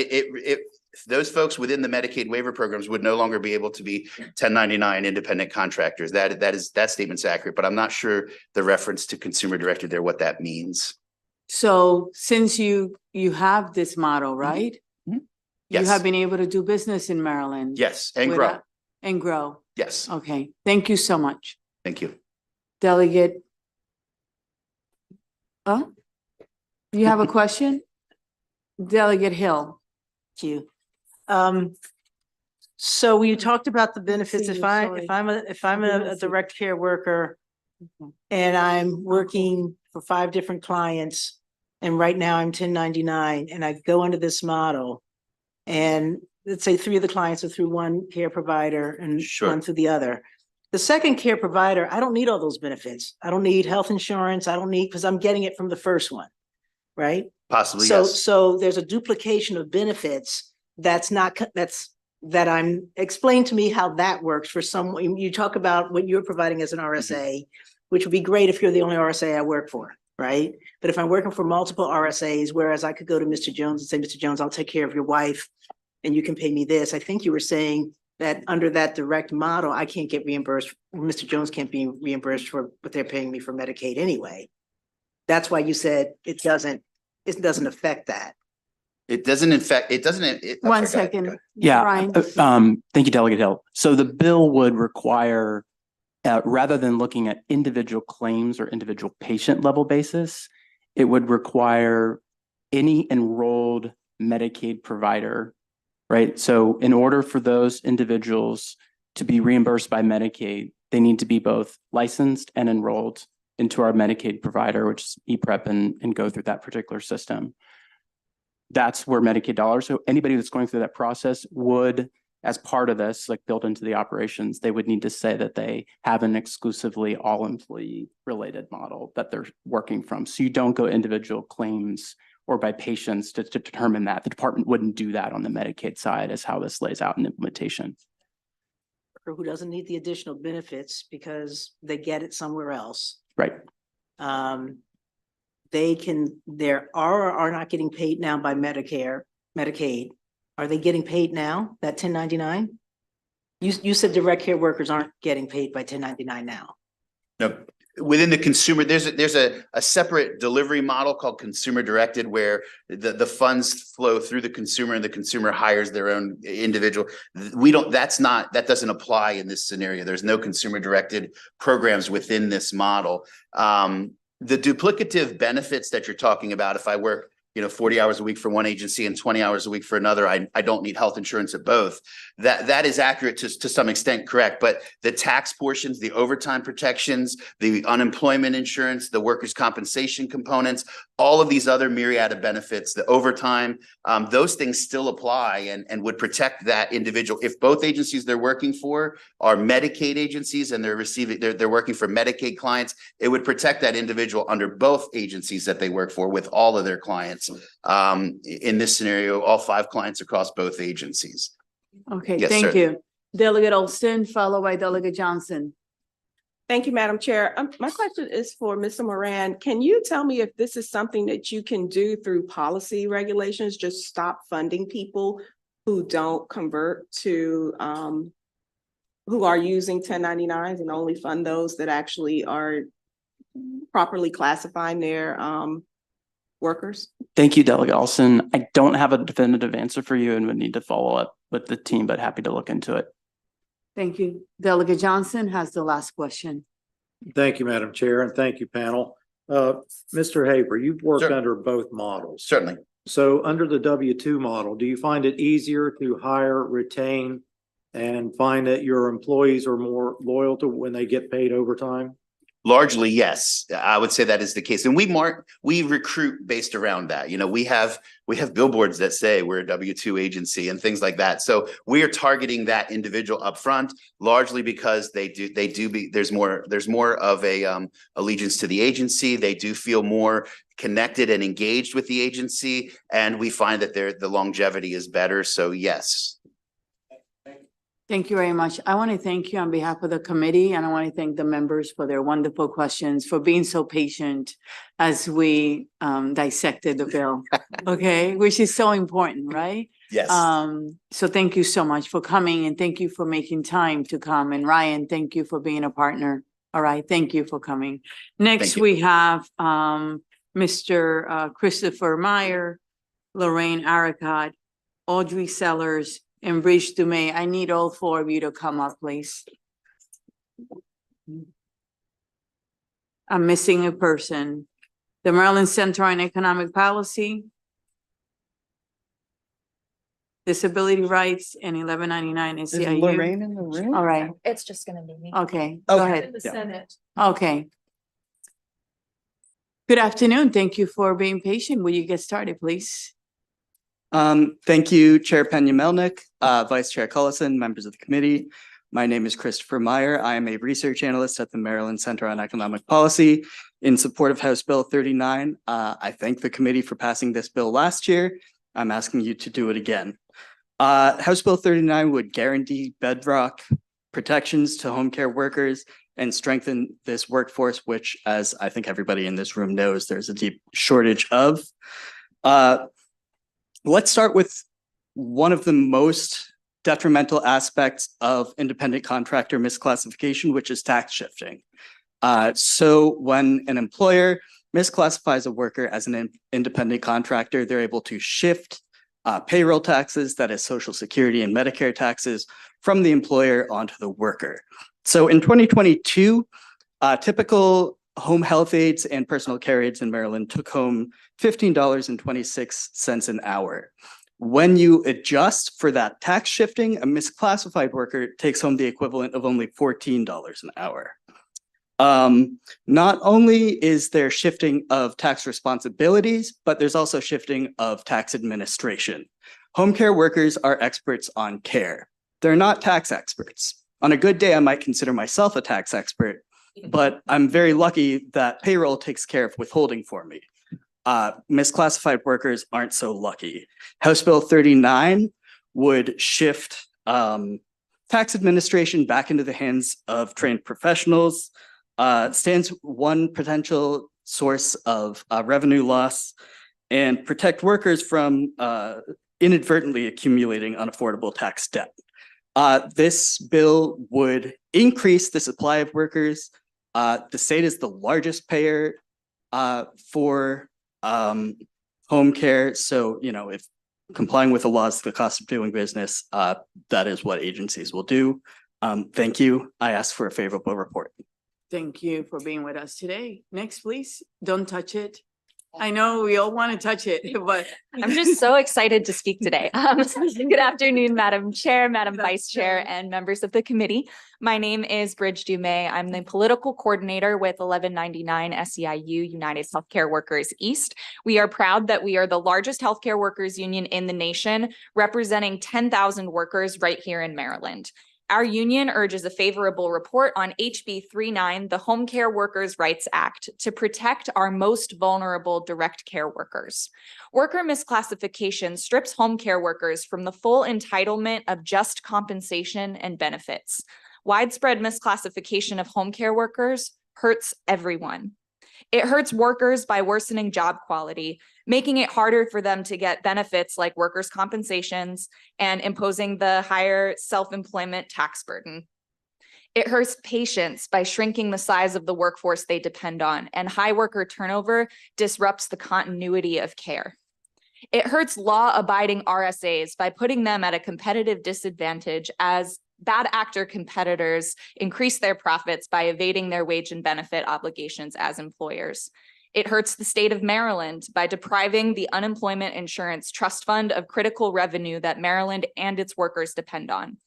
Those folks within the Medicaid waiver programs would no longer be able to be 1099 independent contractors. That statement's accurate, but I'm not sure the reference to consumer directed there, what that means. So since you have this model, right? Mm-hmm. You Yes. have been able to do business in Maryland. Yes, and grow. And grow. Yes, Okay, thank you so much. thank you. Delegate. Oh, you have a question? Delegate Hill. Thank you. So you talked about the benefits. See If you, sorry. I'm a direct care worker and I'm working for 5 different clients, and right now I'm 1099 and I go under this model, and let's say 3 of the clients are through one care provider and Sure. one through the other. The second care provider, I don't need all those benefits. I don't need health insurance. I don't need, because I'm getting it from the first one, right? Possibly, So, yes. so there's a duplication of benefits that I'm, explain to me how that works for someone. You talk about what you're providing as an RSA, which would be great if you're the only RSA I work for, right? But if I'm working for multiple RSAs, whereas I could go to Mr. Jones and say, Mr. Jones, I'll take care of your wife and you can pay me this. I think you were saying that under that direct model, I can't get reimbursed. Mr. Jones can't be reimbursed for what they're paying me for Medicaid anyway. That's why you said it doesn't affect that. It doesn't affect, it doesn't. One sorry, go ahead, go second. ahead. Yeah, Brian. thank you, Delegate Hill. So the bill would require, rather than looking at individual claims or individual patient level basis, it would require any enrolled Medicaid provider, right? So in order for those individuals to be reimbursed by Medicaid, they need to be both licensed and enrolled into our Medicaid provider, which is EPREP, and go through that particular system. That's where Medicaid dollars. So anybody that's going through that process would, as part of this, like built into the operations, they would need to say that they have an exclusively all employee related model that they're working from. So you don't go individual claims or by patients to determine that. The department wouldn't do that on the Medicaid side, is how this lays out in implementation. Or who doesn't need the additional benefits because they get it somewhere else. Right. They are not getting paid now by Medicaid. Are they getting paid now, that 1099? You said direct care workers aren't getting paid by 1099 now. No, within the consumer, there's a separate delivery model called consumer directed, where the funds flow through the consumer and the consumer hires their own individual. That doesn't apply in this scenario. There's no consumer directed programs within this model. The duplicative benefits that you're talking about, if I work 40 hours a week for one agency and 20 hours a week for another, I don't need health insurance at both. That is accurate to some extent, correct. But the tax portions, the overtime protections, the unemployment insurance, the workers' compensation components, all of these other myriad of benefits, the overtime, those things still apply and would protect that individual. If both agencies they're working for are Medicaid agencies and they're working for Medicaid clients, it would protect that individual under both agencies that they work for with all of their clients. In this scenario, all 5 clients across both agencies. Okay, Yes, thank sir. you. Delegate Olson, followed by Delegate Johnson. Thank you, Madam Chair. My question is for Mr. Moran. Can you tell me if this is something that you can do through policy regulations, just stop funding people who don't convert to, who are using 1099s and only fund those that actually are properly classifying their workers? Thank you, Delegate Olson. I don't have a definitive answer for you and would need to follow up with the team, but happy to look into it. Thank you. Delegate Johnson has the last question. Thank you, Madam Chair, and thank you, panel. Mr. Haber, you've worked Sure. under both models. Certainly. So under the W-2 model, do you find it easier to hire, retain, and find that your employees are more loyal to when they get paid overtime? Largely, yes, I would say that is the case. And we recruit based around that. We have billboards that say we're a W-2 agency and things like that. So we are targeting that individual upfront, largely because there's more of a allegiance to the agency. They do feel more connected and engaged with the agency, and we find that the longevity is better. So yes. Thank you very much. I want to thank you on behalf of the committee, and I want to thank the members for their wonderful questions, for being so patient as we dissected the bill, okay, which is so important, right? Yes. So thank you so much for coming, and thank you for making time to come. And Ryan, thank you for being a partner. All right, thank you for coming. Next, we have Mr. Christopher Meyer, Lorraine Aricott, Audrey Sellers, and Bridge Dumais. I need all 4 of you to come up, please. I'm missing a person. The Maryland Center on Economic Policy, Disability Rights, and 1199 SEIU. Is Lorraine in the room? All right, It's just gonna be me. okay, go ahead. In the Senate. Okay. Good afternoon. Thank you for being patient. Will you get started, please? Thank you, Chair Pena-Melnick, Vice Chair Cullison, members of the committee. My name is Christopher Meyer. I am a research analyst at the Maryland Center on Economic Policy in support of House Bill 39. I thank the committee for passing this bill last year. I'm asking you to do it again. House Bill 39 would guarantee bedrock protections to home care workers and strengthen this workforce, which, as I think everybody in this room knows, there's a deep shortage of. Let's start with one of the most detrimental aspects of independent contractor misclassification, which is tax shifting. So when an employer misclassifies a worker as an independent contractor, they're able to shift payroll taxes, that is Social Security and Medicare taxes, from the employer onto the worker. So in 2022, typical home health aides and personal care aides in Maryland took home $15.26 an hour. When you adjust for that tax shifting, a misclassified worker takes home the equivalent of only $14 an hour. Not only is there shifting of tax responsibilities, but there's also shifting of tax administration. Home care workers are experts on care. They're not tax experts. On a good day, I might consider myself a tax expert, but I'm very lucky that payroll takes care of withholding for me. Misclassified workers aren't so lucky. House Bill 39 would shift tax administration back into the hands of trained professionals, stands one potential source of revenue loss, and protect workers from inadvertently accumulating unaffordable tax debt. This bill would increase the supply of workers The state is the largest payer for home care. So, if complying with the laws, the cost of doing business, that is what agencies will do. Thank you. I ask for a favorable report. Thank you for being with us today. Next, please. Don't touch it. I know we all want to touch it, but. I'm just so excited to speak today. Good afternoon, Madam Chair, Madam Vice Chair, and members of the committee. My name is Bridge Dumais. I'm the political coordinator with 1199 SEIU United Healthcare Workers East. We are proud that we are the largest healthcare workers union in the nation, representing 10,000 workers right here in Maryland. Our union urges a favorable report on HB 39, the Home Care Workers' Rights Act, to protect our most vulnerable direct care workers. Worker misclassification strips home care workers from the full entitlement of just compensation and benefits. Widespread misclassification of home care workers hurts everyone. It hurts workers by worsening job quality, making it harder for them to get benefits like workers' compensations and imposing the higher self-employment tax burden. It hurts patients by shrinking the size of the workforce they depend on, and high worker turnover disrupts the continuity of care. It hurts law-abiding RSAs by putting them at a competitive disadvantage as bad actor competitors increase their profits by evading their wage and benefit obligations as employers. It hurts the state of Maryland by depriving the Unemployment Insurance Trust Fund of critical revenue that Maryland and its workers depend on.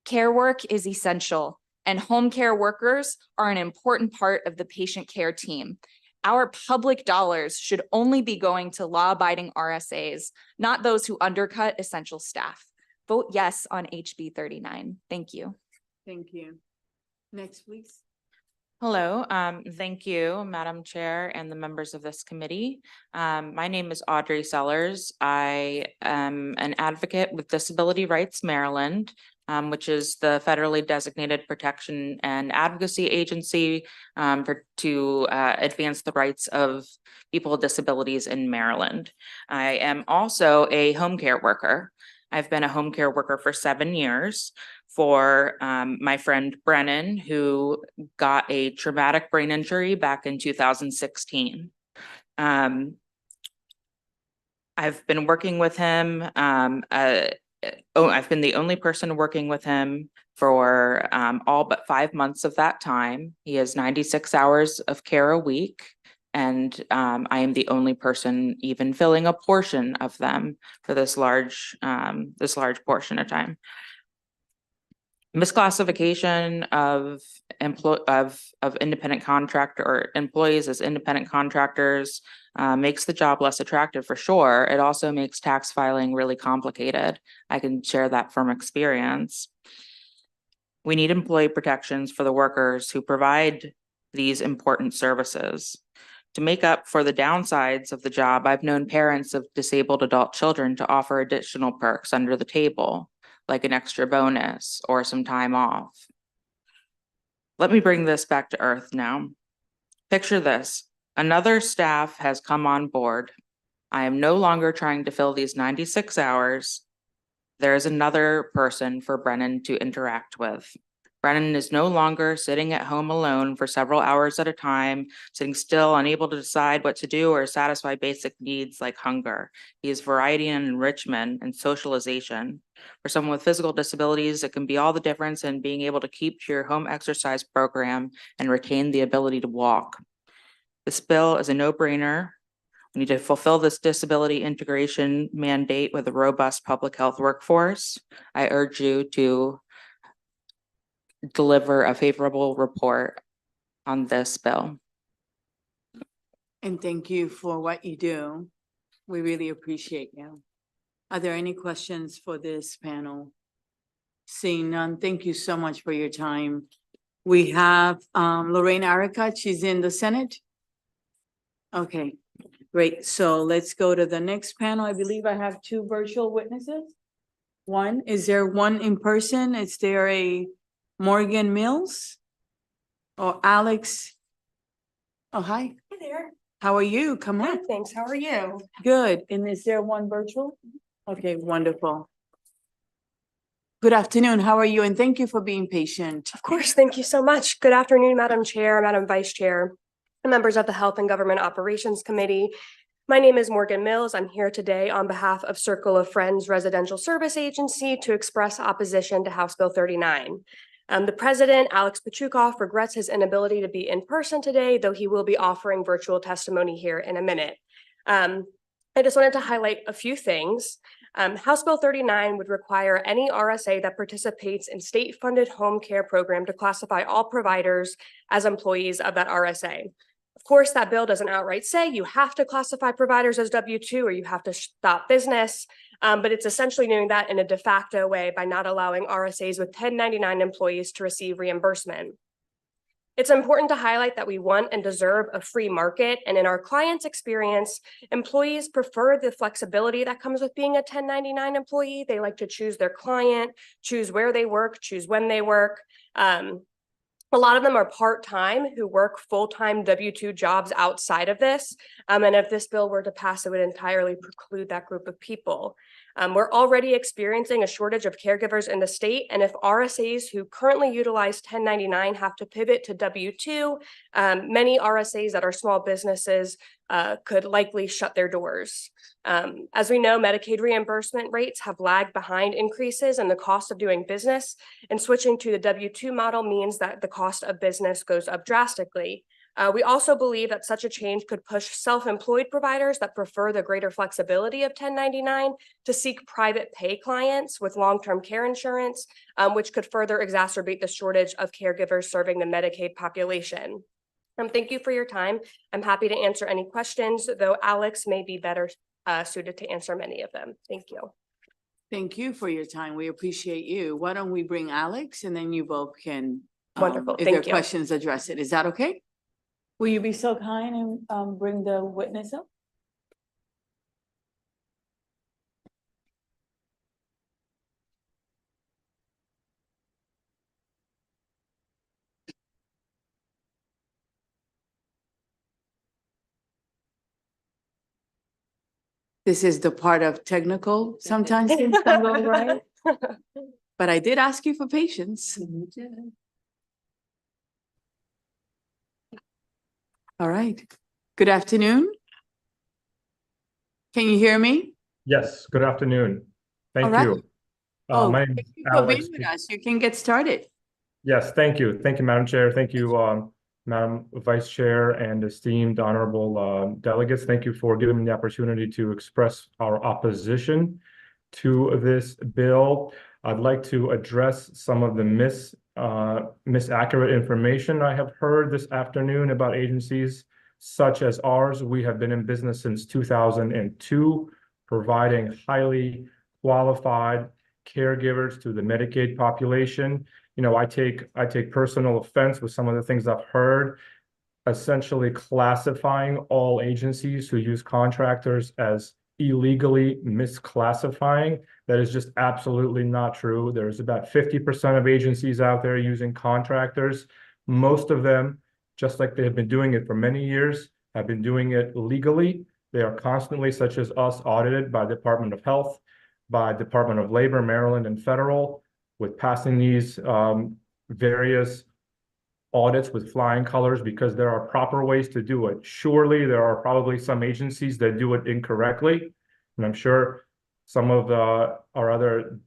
Care work is essential, and home care workers are an important part of the patient care team. Our public dollars should only be going to law-abiding RSAs, not those who undercut essential staff. Vote yes on HB 39. Thank you. Thank you. Next, please. Hello, thank you, Madam Chair and the members of this committee. My name is Audrey Sellers. I am an advocate with Disability Rights Maryland, which is the federally designated protection and advocacy agency to advance the rights of people with disabilities in Maryland. I am also a home care worker. I've been a home care worker for 7 years for my friend Brennan, who got a traumatic brain injury back in 2016. I've been working with him. I've been the only person working with him for all but 5 months of that time. He has 96 hours of care a week. And I am the only person even filling a portion of them for this large portion of time. Misclassification of independent contractor or employees as independent contractors makes the job less attractive for sure. It also makes tax filing really complicated. I can share that from experience. We need employee protections for the workers who provide these important services. To make up for the downsides of the job, I've known parents of disabled adult children to offer additional perks under the table, like an extra bonus or some time off. Let me bring this back to earth now. Picture this. Another staff has come on board. I am no longer trying to fill these 96 hours. There is another person for Brennan to interact with. Brennan is no longer sitting at home alone for several hours at a time, sitting still, unable to decide what to do or satisfy basic needs like hunger. He is variety and enrichment and socialization. For someone with physical disabilities, it can be all the difference in being able to keep to your home exercise program and retain the ability to walk. This bill is a no-brainer. We need to fulfill this disability integration mandate with a robust public health workforce. I urge you to deliver a favorable report on this bill. And thank you for what you do. We really appreciate you. Are there any questions for this panel? Seeing none, thank you so much for your time. We have Lorraine Arikat, she's in the Senate. Okay, great. So let's go to the next panel. I believe I have 2 virtual witnesses. One, is there one in person? Is there a Morgan Mills or Alex? Oh, hi. Hi there. How are you? Come on. Good, thanks. How are you? Good. And is there one virtual? Okay, wonderful. Good afternoon. How are you? And thank you for being patient. Of course, thank you so much. Good afternoon, Madam Chair, Madam Vice Chair, and members of the Health and Government Operations Committee. My name is Morgan Mills. I'm here today on behalf of Circle of Friends Residential Service Agency to express opposition to House Bill 39. The president, Alex Pachukoff, regrets his inability to be in person today, though he will be offering virtual testimony here in a minute. I just wanted to highlight a few things. House Bill 39 would require any RSA that participates in state-funded home care program to classify all providers as employees of that RSA. Of course, that bill doesn't outright say you have to classify providers as W-2 or you have to stop business, but it's essentially doing that in a de facto way by not allowing RSAs with 1099 employees to receive reimbursement. It's important to highlight that we want and deserve a free market, and in our clients' experience, employees prefer the flexibility that comes with being a 1099 employee. They like to choose their client, choose where they work, choose when they work. A lot of them are part-time who work full-time W-2 jobs outside of this. And if this bill were to pass, it would entirely preclude that group of people. We're already experiencing a shortage of caregivers in the state. And if RSAs who currently utilize 1099 have to pivot to W-2, many RSAs that are small businesses could likely shut their doors. As we know, Medicaid reimbursement rates have lagged behind increases in the cost of doing business, and switching to the W-2 model means that the cost of business goes up drastically. We also believe that such a change could push self-employed providers that prefer the greater flexibility of 1099 to seek private pay clients with long-term care insurance, which could further exacerbate the shortage of caregivers serving the Medicaid population. Thank you for your time. I'm happy to answer any questions, though Alex may be better suited to answer many of them. Thank you. Thank you for your time. We appreciate you. Why don't we bring Alex and then you both can, Wonderful. if there Thank are you. questions, address it. Is that okay? Will you be so kind and bring the witness up? This is the part of technical, sometimes things don't go right. But I did ask you for patience. All right. Good afternoon. Can you hear me? Yes, good afternoon. All Thank right. you. Oh, My thank name is you for being Alex. with us. You can get started. Yes, thank you. Thank you, Madam Chair. Thank you, Madam Vice Chair and esteemed honorable delegates. Thank you for giving me the opportunity to express our opposition to this bill. I'd like to address some of the misaccurate information I have heard this afternoon about agencies such as ours. We have been in business since 2002, providing highly qualified caregivers to the Medicaid population. You know, I take personal offense with some of the things I've heard, essentially classifying all agencies who use contractors as illegally misclassifying. That is just absolutely not true. There's about 50% of agencies out there using contractors. Most of them, just like they have been doing it for many years, have been doing it legally. They are constantly, such as us, audited by Department of Health, by Department of Labor, Maryland, and federal, with passing these various audits with flying colors because there are proper ways to do it. Surely there are probably some agencies that do it incorrectly, and I'm sure some of our other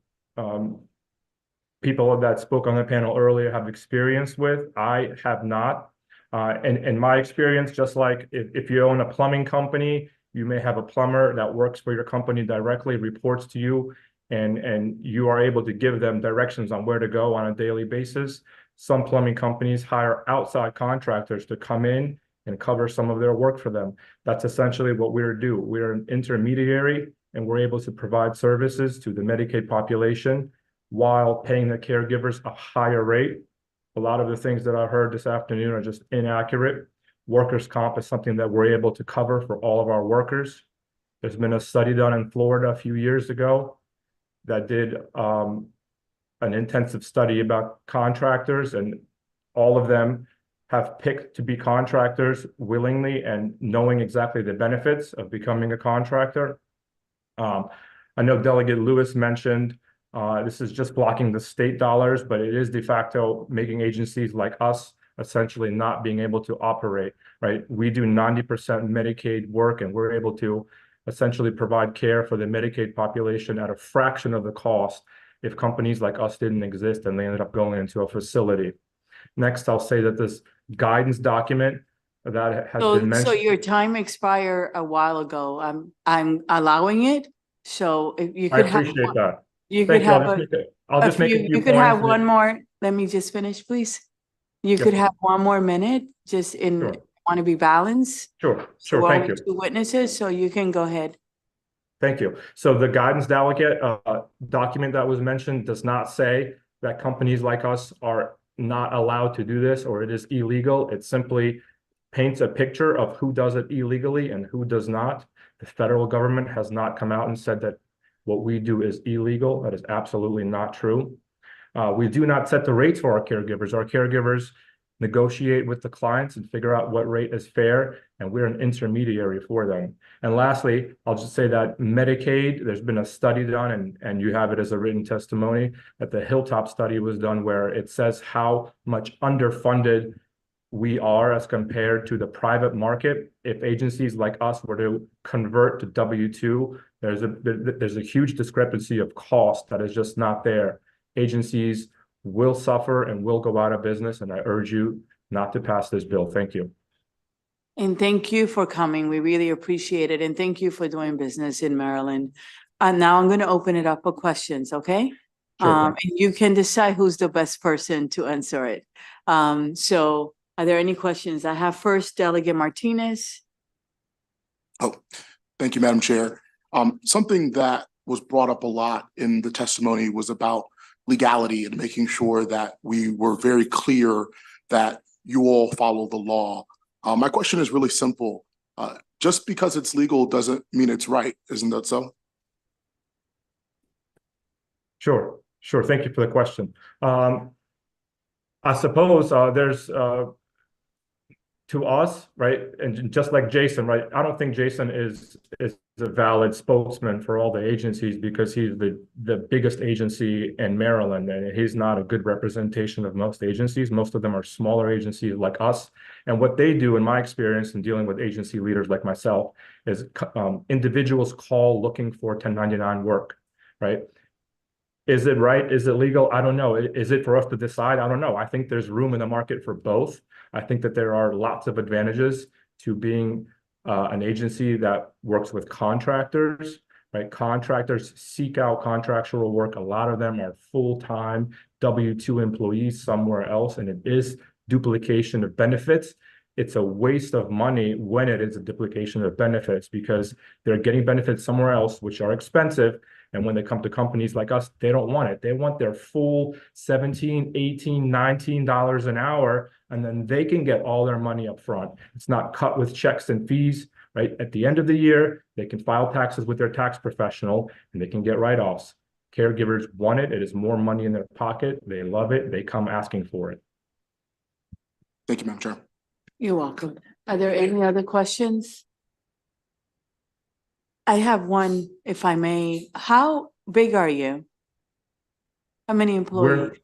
people that spoke on the panel earlier have experience with. I have not. And in my experience, just like if you own a plumbing company, you may have a plumber that works for your company directly, reports to you, and you are able to give them directions on where to go on a daily basis. Some plumbing companies hire outside contractors to come in and cover some of their work for them. That's essentially what we do. We're an intermediary, and we're able to provide services to the Medicaid population while paying the caregivers a higher rate. A lot of the things that I heard this afternoon are just inaccurate. Workers' comp is something that we're able to cover for all of our workers. There's been a study done in Florida a few years ago that did an intensive study about contractors, and all of them have picked to be contractors willingly and knowing exactly the benefits of becoming a contractor. I know Delegate Lewis mentioned This is just blocking the state dollars, but it is de facto making agencies like us essentially not being able to operate, right? We do 90% Medicaid work, and we're able to essentially provide care for the Medicaid population at a fraction of the cost if companies like us didn't exist and they ended up going into a facility. Next, I'll say that this guidance document that has been So mentioned. your time expired a while ago. I'm allowing it. So if you I could have, appreciate that. you Thank could you. have I'll just make a few you could have points. one more. Let me just finish, please. You Yes. could have one more minute, just Sure. want to be balanced. Sure, So we're thank only you. two witnesses, so you can go ahead. Thank you. So the guidance delegate document that was mentioned does not say that companies like us are not allowed to do this or it is illegal. It simply paints a picture of who does it illegally and who does not. The federal government has not come out and said that what we do is illegal. That is absolutely not true. We do not set the rates for our caregivers. Our caregivers negotiate with the clients and figure out what rate is fair, and we're an intermediary for them. And lastly, I'll just say that Medicaid, there's been a study done, and you have it as a written testimony, that the Hilltop study was done where it says how much underfunded we are as compared to the private market. If agencies like us were to convert to W-2, there's a huge discrepancy of cost that is just not there. Agencies will suffer and will go out of business, and I urge you not to pass this bill. Thank you. And thank you for coming. We really appreciate it. And thank you for doing business in Maryland. And now I'm going to open it up for questions, okay? Sure. And you can decide who's the best person to answer it. So are there any questions? I have first Delegate Martinez. Oh, thank you, Madam Chair. Something that was brought up a lot in the testimony was about legality and making sure that we were very clear that you all follow the law. My question is really simple. Just because it's legal doesn't mean it's right. Isn't that so? Sure. Thank you for the question. I suppose there's to us, right? And just like Jason, right? I don't think Jason is a valid spokesman for all the agencies because he's the biggest agency in Maryland, and he's not a good representation of most agencies. Most of them are smaller agencies like us. And what they do, in my experience in dealing with agency leaders like myself, is individuals call looking for 1099 work, right? Is it right? Is it legal? I don't know. Is it for us to decide? I don't know. I think there's room in the market for both. I think that there are lots of advantages to being an agency that works with contractors, right? Contractors seek out contractual work. A lot of them are full-time W-2 employees somewhere else, and it is duplication of benefits. It's a waste of money when it is a duplication of benefits because they're getting benefits somewhere else, which are expensive. And when they come to companies like us, they don't want it. They want their full $17, $18, $19 an hour, and then they can get all their money up front. It's not cut with checks and fees, right? At the end of the year, they can file taxes with their tax professional, and they can get write-offs. Caregivers want it. It is more money in their pocket. They love it. They come asking for it. Thank you, Madam Chair. You're welcome. Are there any other questions? I have one, if I may. How big are you? How many employees?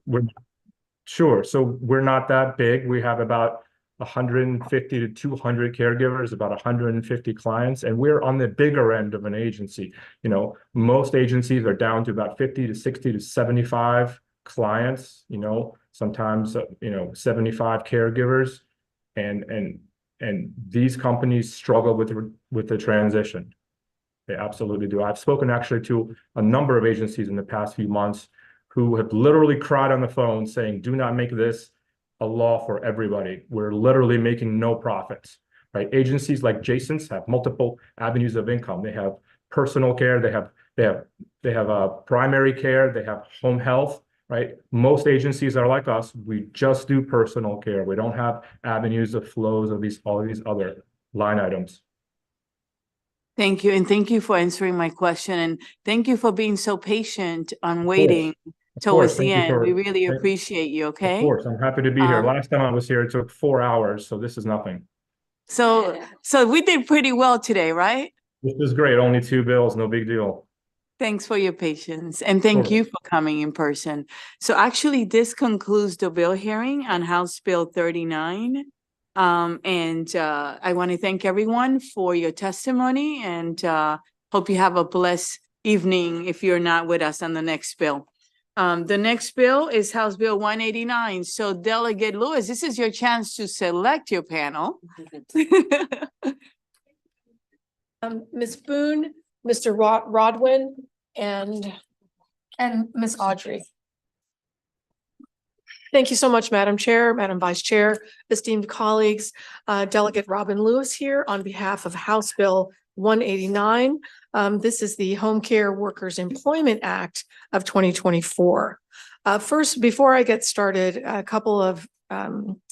Sure. So we're not that big. We have about 150 to 200 caregivers, about 150 clients, and we're on the bigger end of an agency. You know, most agencies are down to about 50 to 60 to 75 clients, you know, sometimes, 75 caregivers. And these companies struggle with the transition. They absolutely do. I've spoken actually to a number of agencies in the past few months who have literally cried on the phone saying, do not make this a law for everybody. We're literally making no profits, right? Agencies like Jason's have multiple avenues of income. They have personal care, they have primary care, they have home health, right? Most agencies are like us. We just do personal care. We don't have avenues of flows of all these other line items. Thank you. And thank you for answering my question. And thank you for being so patient on waiting towards the end. We really appreciate you, okay? Of course, I'm happy to be here. Last time I was here, it took 4 hours, so this is nothing. So we did pretty well today, right? This is great. Only 2 bills, no big deal. Thanks for your patience and thank Sure. you for coming in person. So actually, this concludes the bill hearing on House Bill 39. I want to thank everyone for your testimony and hope you have a blessed evening if you're not with us on the next bill. The next bill is House Bill 189. So Delegate Lewis, this is your chance to select your panel. Ms. Boone, Mr. Rodwin, and Ms. Audrey. Thank you so much, Madam Chair, Madam Vice Chair, esteemed colleagues. Delegate Robin Lewis here on behalf of House Bill 189. This is the Home Care Workers Employment Act of 2024. First, before I get started, a couple of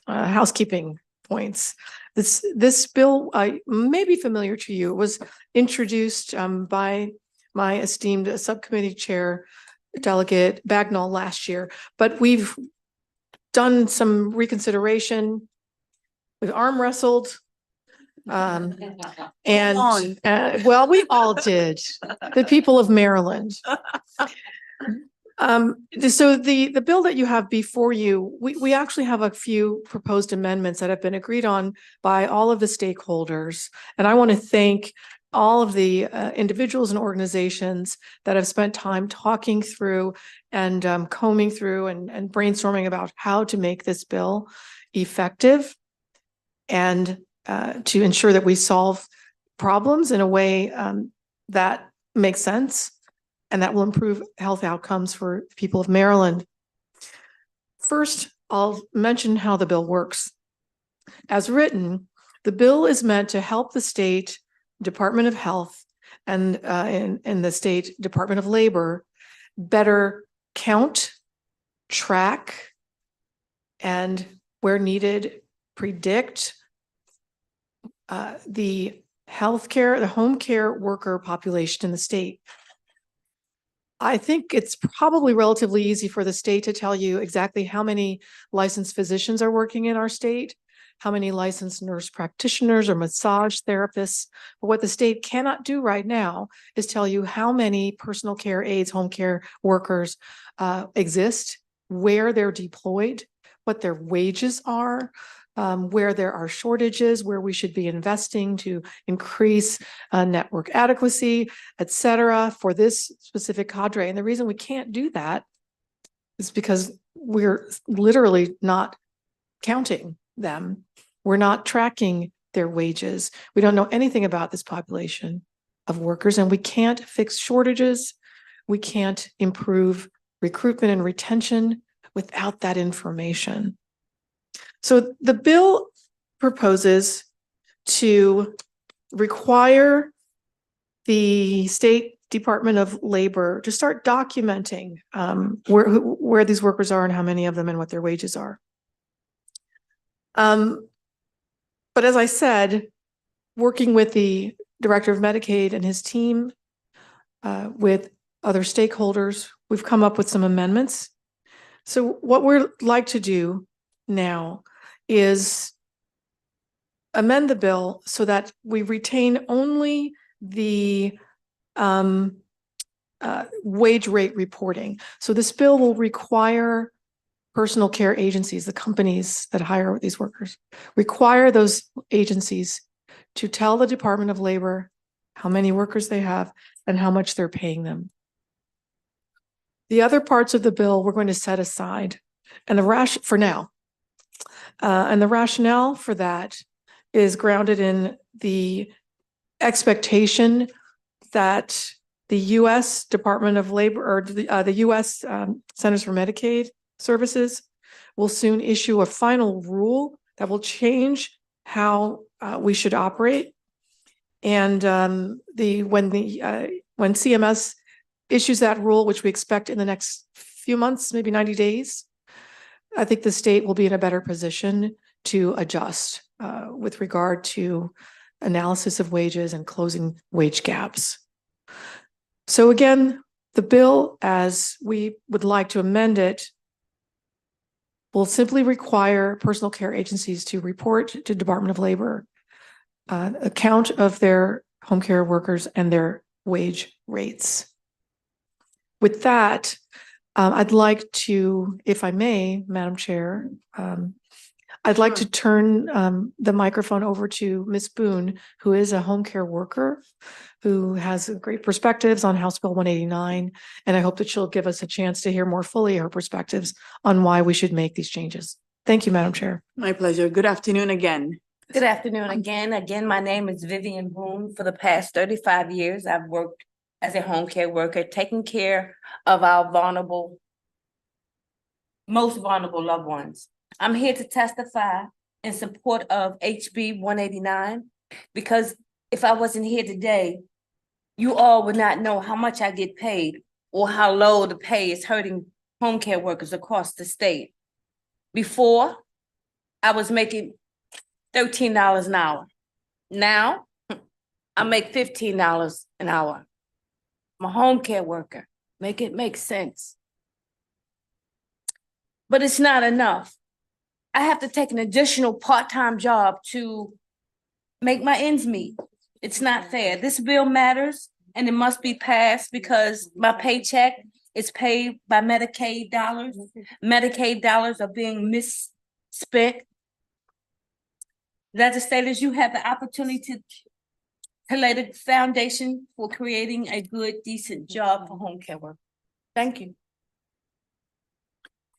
housekeeping points. This bill may be familiar to you. It was introduced by my esteemed subcommittee chair, Delegate Bagnall, last year, but we've done some reconsideration. We've arm wrestled. Well, we all did, the people of Maryland. So the bill that you have before you, we actually have a few proposed amendments that have been agreed on by all of the stakeholders. And I want to thank all of the individuals and organizations that have spent time talking through and combing through and brainstorming about how to make this bill effective and to ensure that we solve problems in a way that makes sense and that will improve health outcomes for the people of Maryland. First, I'll mention how the bill works. As written, the bill is meant to help the state Department of Health and in the state Department of Labor better count, track, and where needed, predict the home care worker population in the state. I think it's probably relatively easy for the state to tell you exactly how many licensed physicians are working in our state, how many licensed nurse practitioners or massage therapists. But what the state cannot do right now is tell you how many personal care aides, home care workers exist, where they're deployed, what their wages are, where there are shortages, where we should be investing to increase network adequacy, et cetera, for this specific cadre. And the reason we can't do that is because we're literally not counting them. We're not tracking their wages. We don't know anything about this population of workers, and we can't fix shortages. We can't improve recruitment and retention without that information. So the bill proposes to require the State Department of Labor to start documenting where these workers are and how many of them and what their wages are. But as I said, working with the Director of Medicaid and his team, with other stakeholders, we've come up with some amendments. So what we'd like to do now is amend the bill so that we retain only the wage rate reporting. So this bill will require personal care agencies, the companies that hire these workers, require those agencies to tell the Department of Labor how many workers they have and how much they're paying them. The other parts of the bill we're going to set aside, and for now. And the rationale for that is grounded in the expectation that the U.S. Department of Labor or the U.S. Centers for Medicaid Services will soon issue a final rule that will change how we should operate. And when CMS issues that rule, which we expect in the next few months, maybe 90 days, I think the state will be in a better position to adjust with regard to analysis of wages and closing wage gaps. So again, the bill, as we would like to amend it, will simply require personal care agencies to report to Department of Labor a count of their home care workers and their wage rates. With that, I'd like to, if I may, Madam Chair, I'd like to turn the microphone over to Ms. Boone, who is a home care worker, who has great perspectives on House Bill 189. And I hope that she'll give us a chance to hear more fully her perspectives on why we should make these changes. Thank you, Madam Chair. My pleasure. Good afternoon again. Good afternoon again. Again, my name is Vivian Boone. For the past 35 years, I've worked as a home care worker, taking care of our vulnerable, most vulnerable loved ones. I'm here to testify in support of HB 189, because if I wasn't here today, you all would not know how much I get paid or how low the pay is hurting home care workers across the state. Before, I was making $13 an hour. Now, I make $15 an hour. I'm a home care worker. Make it make sense. But it's not enough. I have to take an additional part-time job to make my ends meet. It's not fair. This bill matters and it must be passed because my paycheck is paid by Medicaid dollars. Medicaid dollars are being misspent. Legislators, you have the opportunity to lay the foundation for creating a good, decent job for home care work. Thank you.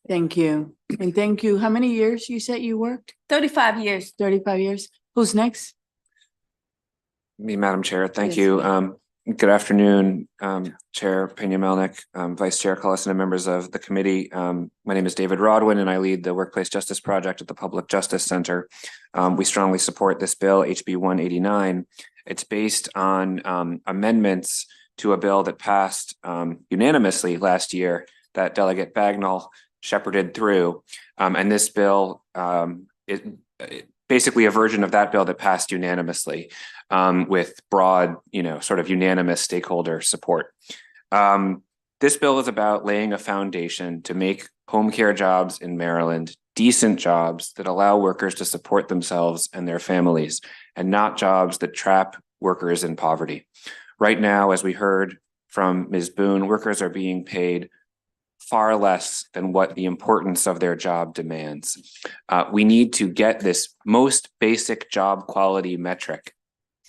Thank you. And thank you. How many years you said you worked? 35 years. 35 years. Who's next? Me, Madam Chair. Thank Yes. you. Good afternoon, Chair Pena-Melnick, Vice Chair Collison, and members of the committee. My name is David Rodwin, and I lead the Workplace Justice Project at the Public Justice Center. We strongly support this bill, HB 189. It's based on amendments to a bill that passed unanimously last year that Delegate Bagnall shepherded through. And this bill is basically a version of that bill that passed unanimously with broad, sort of unanimous stakeholder support. This bill is about laying a foundation to make home care jobs in Maryland decent jobs that allow workers to support themselves and their families, and not jobs that trap workers in poverty. Right now, as we heard from Ms. Boone, workers are being paid far less than what the importance of their job demands. We need to get this most basic job quality metric.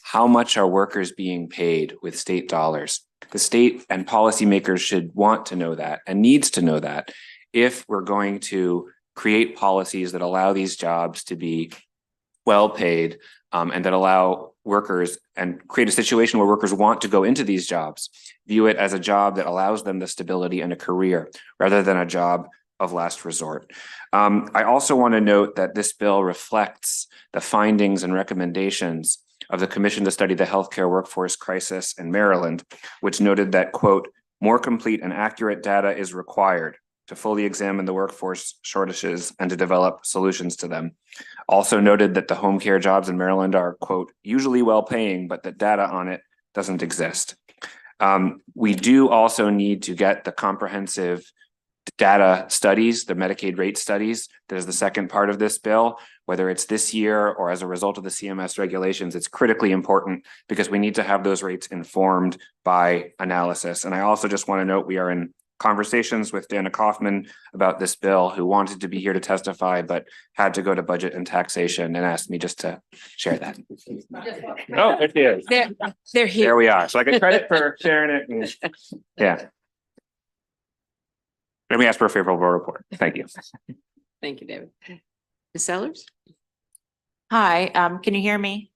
How much are workers being paid with state dollars? The state and policymakers should want to know that and needs to know that if we're going to create policies that allow these jobs to be well paid and that allow workers and create a situation where workers want to go into these jobs, view it as a job that allows them the stability and a career rather than a job of last resort. I also want to note that this bill reflects the findings and recommendations of the Commission to Study the Healthcare Workforce Crisis in Maryland, which noted that, quote, more complete and accurate data is required to fully examine the workforce shortages and to develop solutions to them. Also noted that the home care jobs in Maryland are, quote, usually well paying, but that data on it doesn't exist. We do also need to get the comprehensive data studies, the Medicaid rate studies. That is the second part of this bill. Whether it's this year or as a result of the CMS regulations, it's critically important because we need to have those rates informed by analysis. And I also just want to note we are in conversations with Dana Kaufman about this bill, who wanted to be here to testify, but had to go to budget and taxation and asked me just to share that. Oh, there she is. They're here. There we are. So I get credit for sharing it. And, yeah. Let me ask for a favorable report. Thank you. Thank you, David. Ms. Sellers? Hi, can you hear me?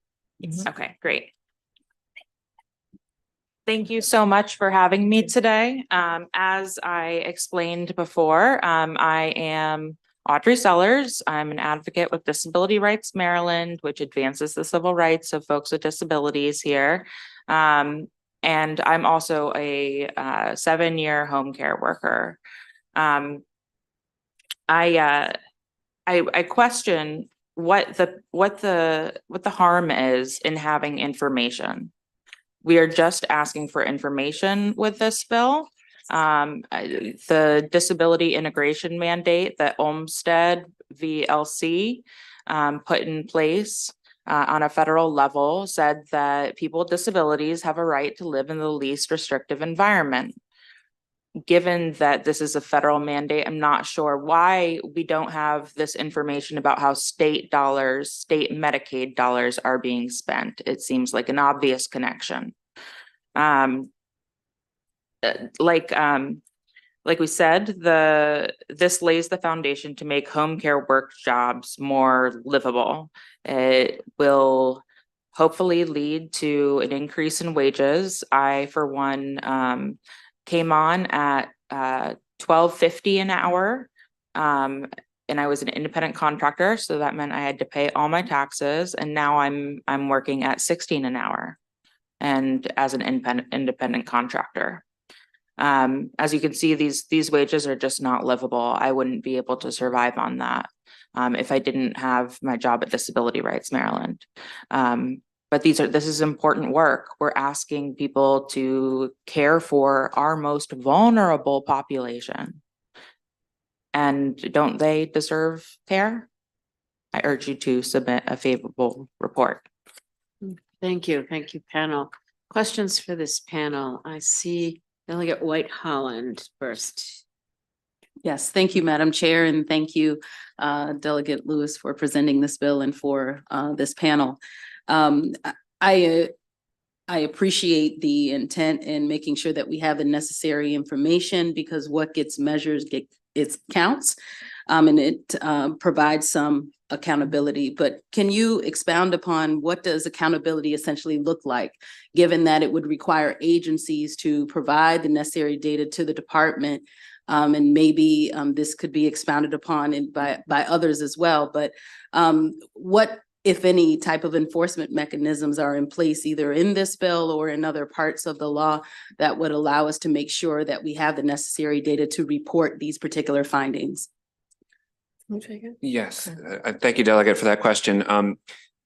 Okay, great. Thank you so much for having me today. As I explained before, I am Audrey Sellers. I'm an advocate with Disability Rights Maryland, which advances the civil rights of folks with disabilities here. And I'm also a 7-year home care worker. I question what the harm is in having information. We are just asking for information with this bill. The disability integration mandate that Olmstead VLC put in place on a federal level said that people with disabilities have a right to live in the least restrictive environment. given that this is a federal mandate, I'm not sure why we don't have this information about how state Medicaid dollars are being spent. It seems like an obvious connection. Like we said, this lays the foundation to make home care work jobs more livable. It will hopefully lead to an increase in wages. I, for one, came on at $12.50 an hour. And I was an independent contractor, so that meant I had to pay all my taxes. And now I'm working at $16 an hour, and as an independent contractor. As you can see, these wages are just not livable. I wouldn't be able to survive on that if I didn't have my job at Disability Rights Maryland. But this is important work. We're asking people to care for our most vulnerable population. And don't they deserve care? I urge you to submit a favorable report. Thank you, panel. Questions for this panel? I see Delegate White Holland first. Yes, thank you, Madam Chair, and thank you, Delegate Lewis, for presenting this bill and for this panel. I appreciate the intent in making sure that we have the necessary information, because what gets measured it counts, and it provides some accountability. But can you expound upon what does accountability essentially look like, given that it would require agencies to provide the necessary data to the department? And maybe this could be expounded upon by others as well. But what, if any, type of enforcement mechanisms are in place, either in this bill or in other parts of the law, that would allow us to make sure that we have the necessary data to report these particular findings? Yes, thank you, Delegate, for that question.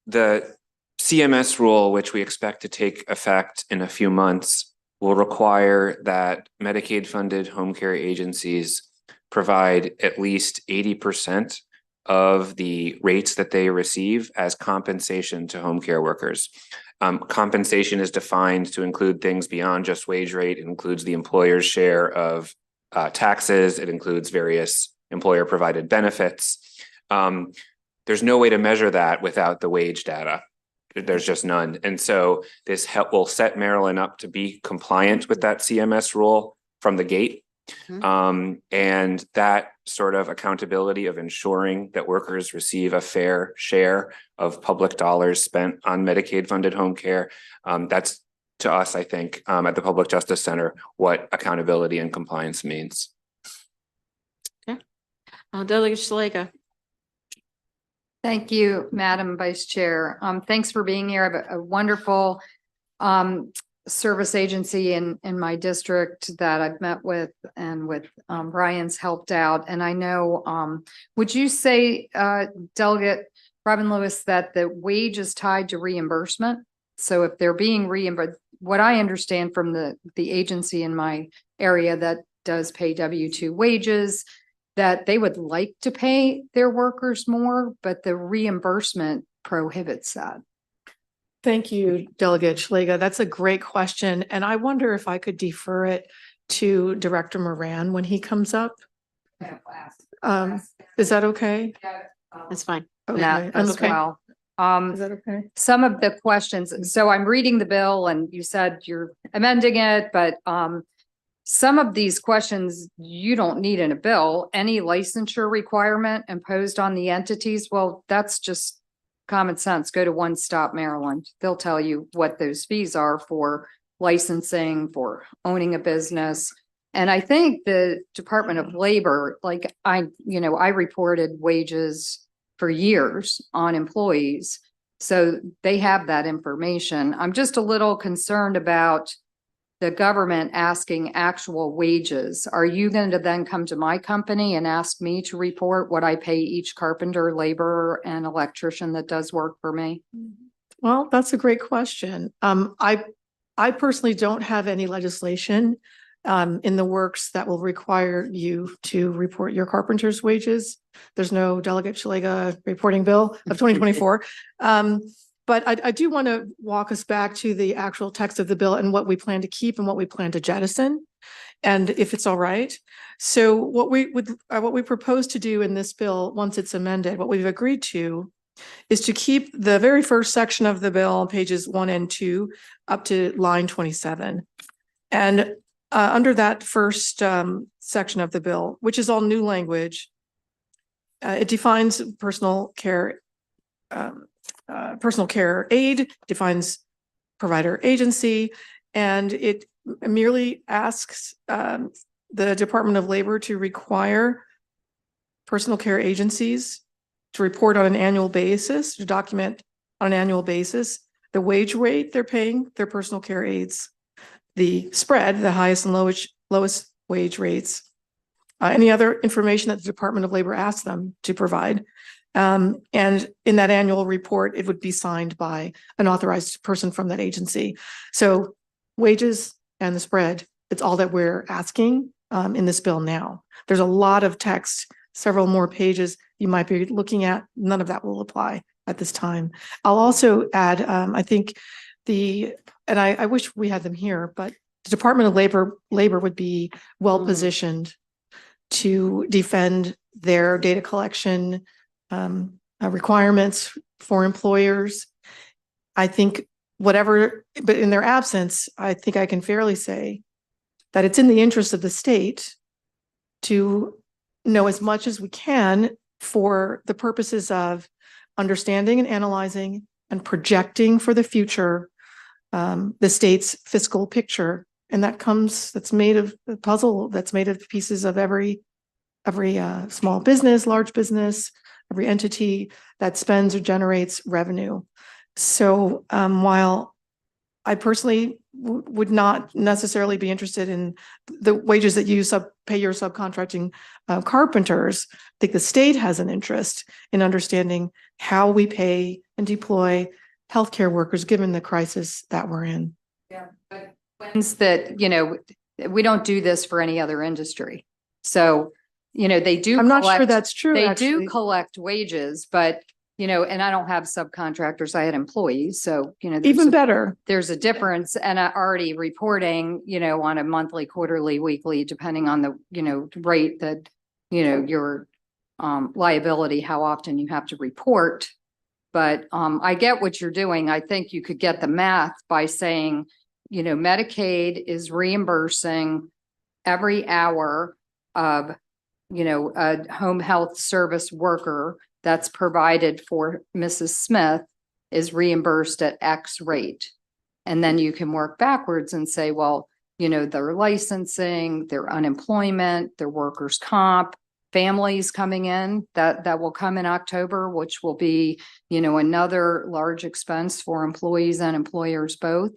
The CMS rule, which we expect to take effect in a few months, will require that Medicaid-funded home care agencies provide at least 80% of the rates that they receive as compensation to home care workers. Compensation is defined to include things beyond just wage rate. It includes the employer's share of taxes. It includes various employer-provided benefits. There's no way to measure that without the wage data. There's just none. And so this will set Maryland up to be compliant with that CMS rule from the gate. And that sort of accountability of ensuring that workers receive a fair share of public dollars spent on Medicaid-funded home care, that's, to us, I think, at the Public Justice Center, what accountability and compliance means. Okay. Delegate Szeliga. Thank you, Madam Vice Chair. Thanks for being here. I have a wonderful service agency in my district that I've met with, and with Brian's helped out. And I know, would you say, Delegate Robin Lewis, that the wage is tied to reimbursement? So if they're being reimbursed, what I understand from the agency in my area that does pay W-2 wages, that they would like to pay their workers more, but the reimbursement prohibits that. Thank you, Delegate Szeliga. That's a great question. And I wonder if I could defer it to Director Moran when he comes up. Is that okay? That's fine. Okay. That as Okay. well. Is that okay? Some of the questions, so I'm reading the bill and you said you're amending it, but some of these questions you don't need in a bill. Any licensure requirement imposed on the entities, well, that's just common sense. Go to One Stop Maryland. They'll tell you what those fees are for licensing, for owning a business. And I think the Department of Labor, like I reported wages for years on employees. So they have that information. I'm just a little concerned about the government asking actual wages. Are you going to then come to my company and ask me to report what I pay each carpenter, laborer, and electrician that does work for me? Well, that's a great question. I personally don't have any legislation in the works that will require you to report your carpenter's wages. There's no Delegate Szeliga reporting bill of 2024. But I do want to walk us back to the actual text of the bill and what we plan to keep and what we plan to jettison. And if it's all right. So what we propose to do in this bill, once it's amended, what we've agreed to is to keep the very first section of the bill, pages 1 and 2, up to line 27. And under that first section of the bill, which is all new language, it defines personal care aid, defines provider agency, and it merely asks the Department of Labor to require personal care agencies to report on an annual basis, to document on an annual basis the wage rate they're paying their personal care aides, the spread, the highest and lowest wage rates, any other information that the Department of Labor asks them to provide. And in that annual report, it would be signed by an authorized person from that agency. So wages and the spread, it's all that we're asking in this bill now. There's a lot of text, several more pages you might be looking at. None of that will apply at this time. I'll also add, I think and I wish we had them here, but the Department of Labor would be well positioned to defend their data collection requirements for employers. I think but in their absence, I think I can fairly say that it's in the interest of the state to know as much as we can for the purposes of understanding and analyzing and projecting for the future the state's fiscal picture. And that's made of a puzzle that's made of pieces of every small business, large business, every entity that spends or generates revenue. So while I personally would not necessarily be interested in the wages that you pay your subcontracting carpenters, I think the state has an interest in understanding how we pay and deploy healthcare workers given the crisis that we're in. Yeah, but that, we don't do this for any other industry. So, they do. I'm not sure that's true. They actually. do collect wages, but, and I don't have subcontractors, I had employees. So, even better. There's a difference and already reporting, on a monthly, quarterly, weekly, depending on the, rate that, your liability, how often you have to report. But I get what you're doing. I think you could get the math by saying, Medicaid is reimbursing every hour of, a home health service worker that's provided for Mrs. Smith is reimbursed at X rate. And then you can work backwards and say, well, their licensing, their unemployment, their workers' comp, families coming in, that will come in October, which will be, another large expense for employees and employers both.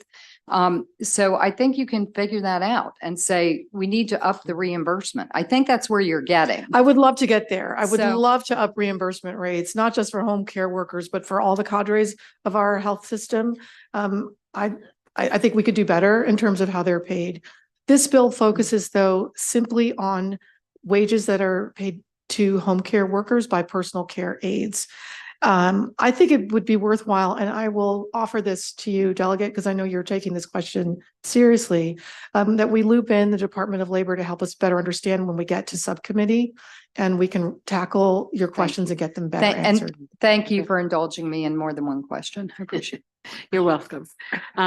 So I think you can figure that out and say, we need to up the reimbursement. I think that's where you're getting. I would love to get there. I would So- love to up reimbursement rates, not just for home care workers, but for all the cadres of our health system. I think we could do better in terms of how they're paid. This bill focuses, though, simply on wages that are paid to home care workers by personal care aides. I think it would be worthwhile, and I will offer this to you, Delegate, because I know you're taking this question seriously, that we loop in the Department of Labor to help us better understand when we get to subcommittee, and we can tackle your questions and get them better answered. And thank you for indulging me in more than one question. I appreciate it. You're welcome.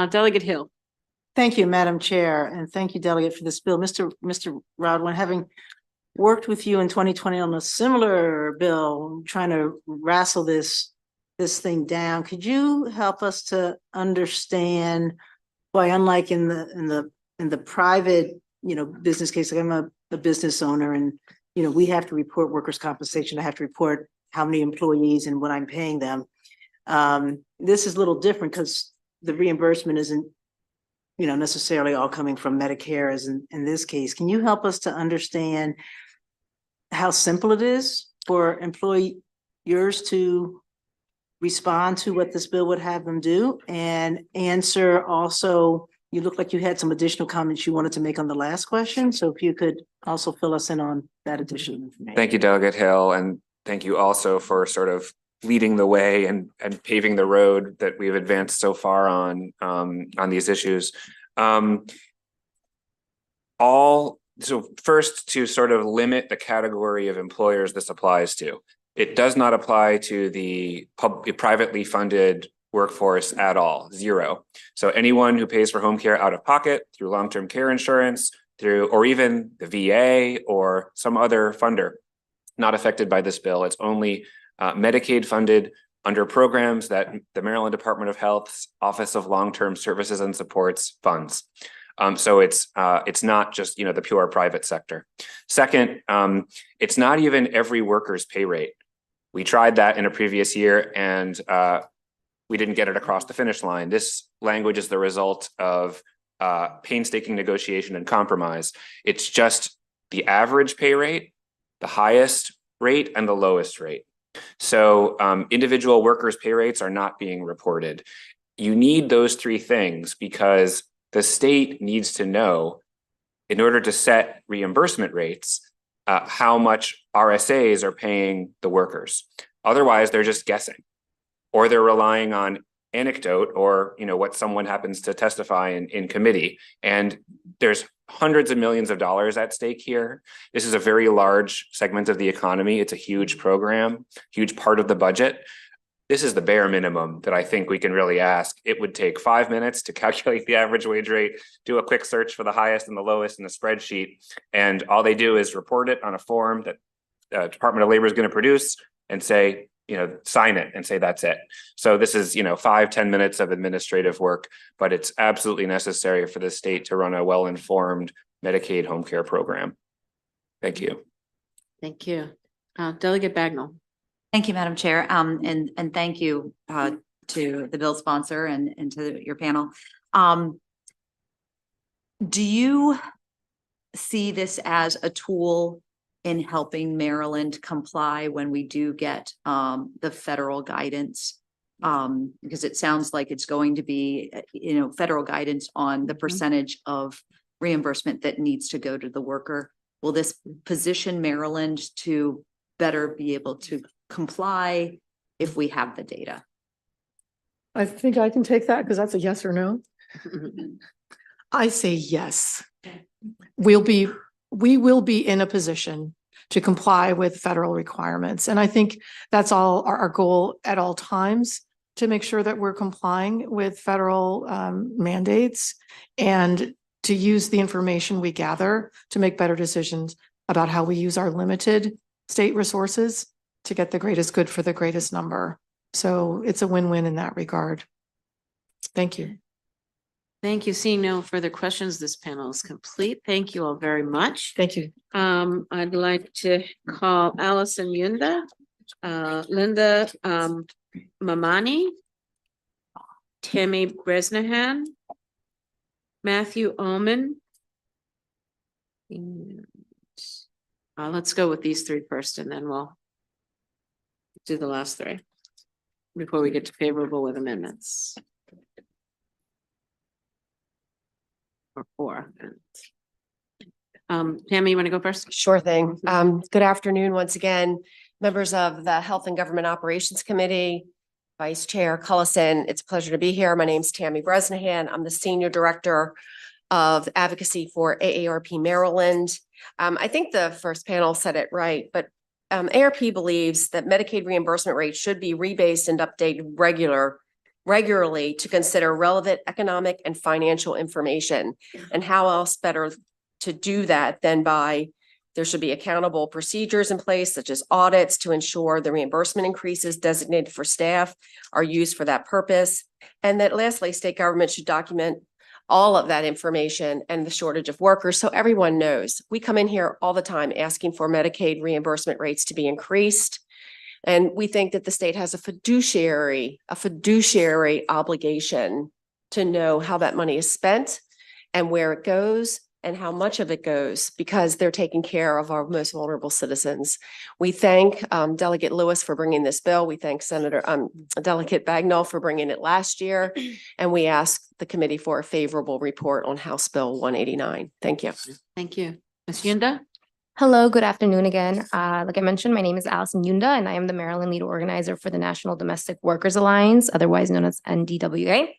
Delegate Hill. Thank you, Madam Chair, and thank you, Delegate, for this bill. Mr. Rodwin, having worked with you in 2020 on a similar bill, trying to wrestle this thing down, could you help us to understand why, unlike in the private, business case, like I'm a business owner and, we have to report workers' compensation. I have to report how many employees and what I'm paying them. This is a little different because the reimbursement isn't, necessarily all coming from Medicare as in this case. Can you help us to understand how simple it is for employers to respond to what this bill would have them do, and answer also, you look like you had some additional comments you wanted to make on the last question. So if you could also fill us in on that additional information. Thank you, Delegate Hill, and thank you also for sort of leading the way and paving the road that we've advanced so far on these issues. All So first, to sort of limit the category of employers this applies to. It does not apply to the privately funded workforce at all, zero. So anyone who pays for home care out of pocket through long-term care insurance, or even the VA or some other funder, not affected by this bill. It's only Medicaid funded under programs that the Maryland Department of Health's Office of Long-Term Services and Supports funds. So it's not just, the pure private sector. Second, it's not even every worker's pay rate. We tried that in a previous year and we didn't get it across the finish line. This language is the result of painstaking negotiation and compromise. It's just the average pay rate, the highest rate, and the lowest rate. So individual workers' pay rates are not being reported. You need those three things because the state needs to know, in order to set reimbursement rates, how much RSAs are paying the workers. Otherwise, they're just guessing, or they're relying on anecdote or what someone happens to testify in committee. And there's hundreds of millions of dollars at stake here. This is a very large segment of the economy. It's a huge program, huge part of the budget. This is the bare minimum that I think we can really ask. It would take 5 minutes to calculate the average wage rate, do a quick search for the highest and the lowest in the spreadsheet. And all they do is report it on a form that the Department of Labor is going to produce and say, sign it and say that's it. So this is, 5-10 minutes of administrative work, but it's absolutely necessary for the state to run a well-informed Medicaid home care program. Thank you. Thank you. Delegate Bagnall. Thank you, Madam Chair. And thank you to the bill sponsor and to your panel. Do you see this as a tool in helping Maryland comply when we do get the federal guidance? Because it sounds like it's going to be, federal guidance on the percentage of reimbursement that needs to go to the worker. Will this position Maryland to better be able to comply if we have the data? I think I can take that because that's a yes or no. I say yes. We will be in a position to comply with federal requirements. And I think that's all our goal at all times, to make sure that we're complying with federal mandates and to use the information we gather to make better decisions about how we use our limited state resources to get the greatest good for the greatest number. So it's a win-win in that regard. Thank you. Thank you. Seeing no further questions, this panel is complete. Thank you all very much. Thank you. I'd like to call Allison Yunda, Linda Mamani, Tammy Bresnahan, Matthew Ullman. And, let's go with these three first, and then we'll do the last three before we get to favorable with amendments. Or four. Tammy, you want to go first? Sure thing. Good afternoon, once again, members of the Health and Government Operations Committee, Vice Chair Cullison. It's a pleasure to be here. My name is Tammy Bresnahan. I'm the Senior Director of Advocacy for AARP Maryland. I think the first panel said it right, but ARP believes that Medicaid reimbursement rates should be rebased and updated regularly to consider relevant economic and financial information. And how else better to do that than by, there should be accountable procedures in place, such as audits, to ensure the reimbursement increases designated for staff are used for that purpose. And that lastly, state government should document all of that information and the shortage of workers, so everyone knows. We come in here all the time asking for Medicaid reimbursement rates to be increased. And we think that the state has a fiduciary obligation to know how that money is spent and where it goes and how much of it goes, because they're taking care of our most vulnerable citizens. We thank Delegate Lewis for bringing this bill. We thank Delegate Bagnall for bringing it last year. And we ask the committee for a favorable report on House Bill 189. Thank you. Thank you. Ms. Yunda? Hello, good afternoon again. Like I mentioned, my name is Allison Yunda, and I am the Maryland lead organizer for the National Domestic Workers Alliance, otherwise known as NDWA.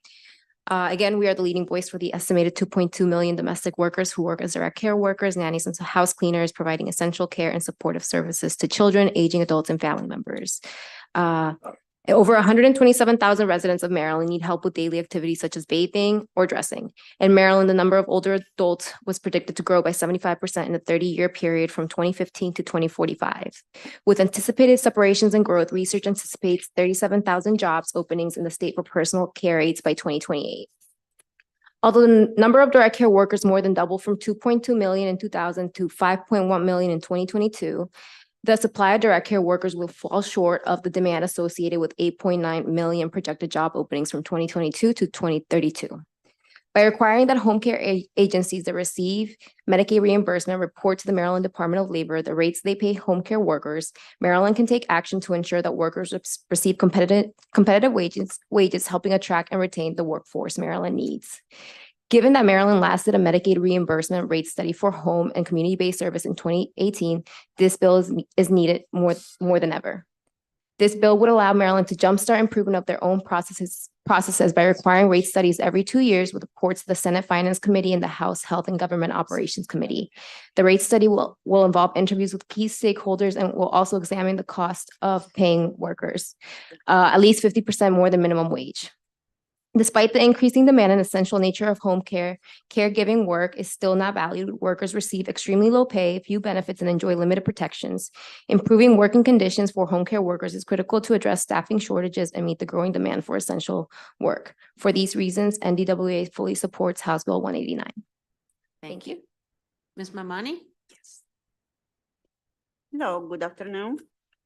Again, we are the leading voice for the estimated 2.2 million domestic workers who work as direct care workers, nannies, and house cleaners, providing essential care and supportive services to children, aging adults, and family members. Over 127,000 residents of Maryland need help with daily activities such as bathing or dressing. In Maryland, the number of older adults was predicted to grow by 75% in a 30-year period from 2015 to 2045. With anticipated separations and growth, research anticipates 37,000 jobs openings in the state for personal care aides by 2028. Although the number of direct care workers more than doubled from 2.2 million in 2000 to 5.1 million in 2022, the supply of direct care workers will fall short of the demand associated with 8.9 million projected job openings from 2022 to 2032. By requiring that home care agencies that receive Medicaid reimbursement report to the Maryland Department of Labor the rates they pay home care workers, Maryland can take action to ensure that workers receive competitive wages, helping attract and retain the workforce Maryland needs. Given that Maryland last did a Medicaid reimbursement rate study for home and community-based service in 2018, this bill is needed more than ever. This bill would allow Maryland to jumpstart improvement of their own processes by requiring rate studies every 2 years with reports to the Senate Finance Committee and the House Health and Government Operations Committee. The rate study will involve interviews with key stakeholders and will also examine the cost of paying workers at least 50% more than minimum wage. Despite the increasing demand and essential nature of home care, caregiving work is still not valued. Workers receive extremely low pay, few benefits, and enjoy limited protections. Improving working conditions for home care workers is critical to address staffing shortages and meet the growing demand for essential work. For these reasons, NDWA fully supports House Bill 189. Thank you. Ms. Mamani? Hello, good afternoon.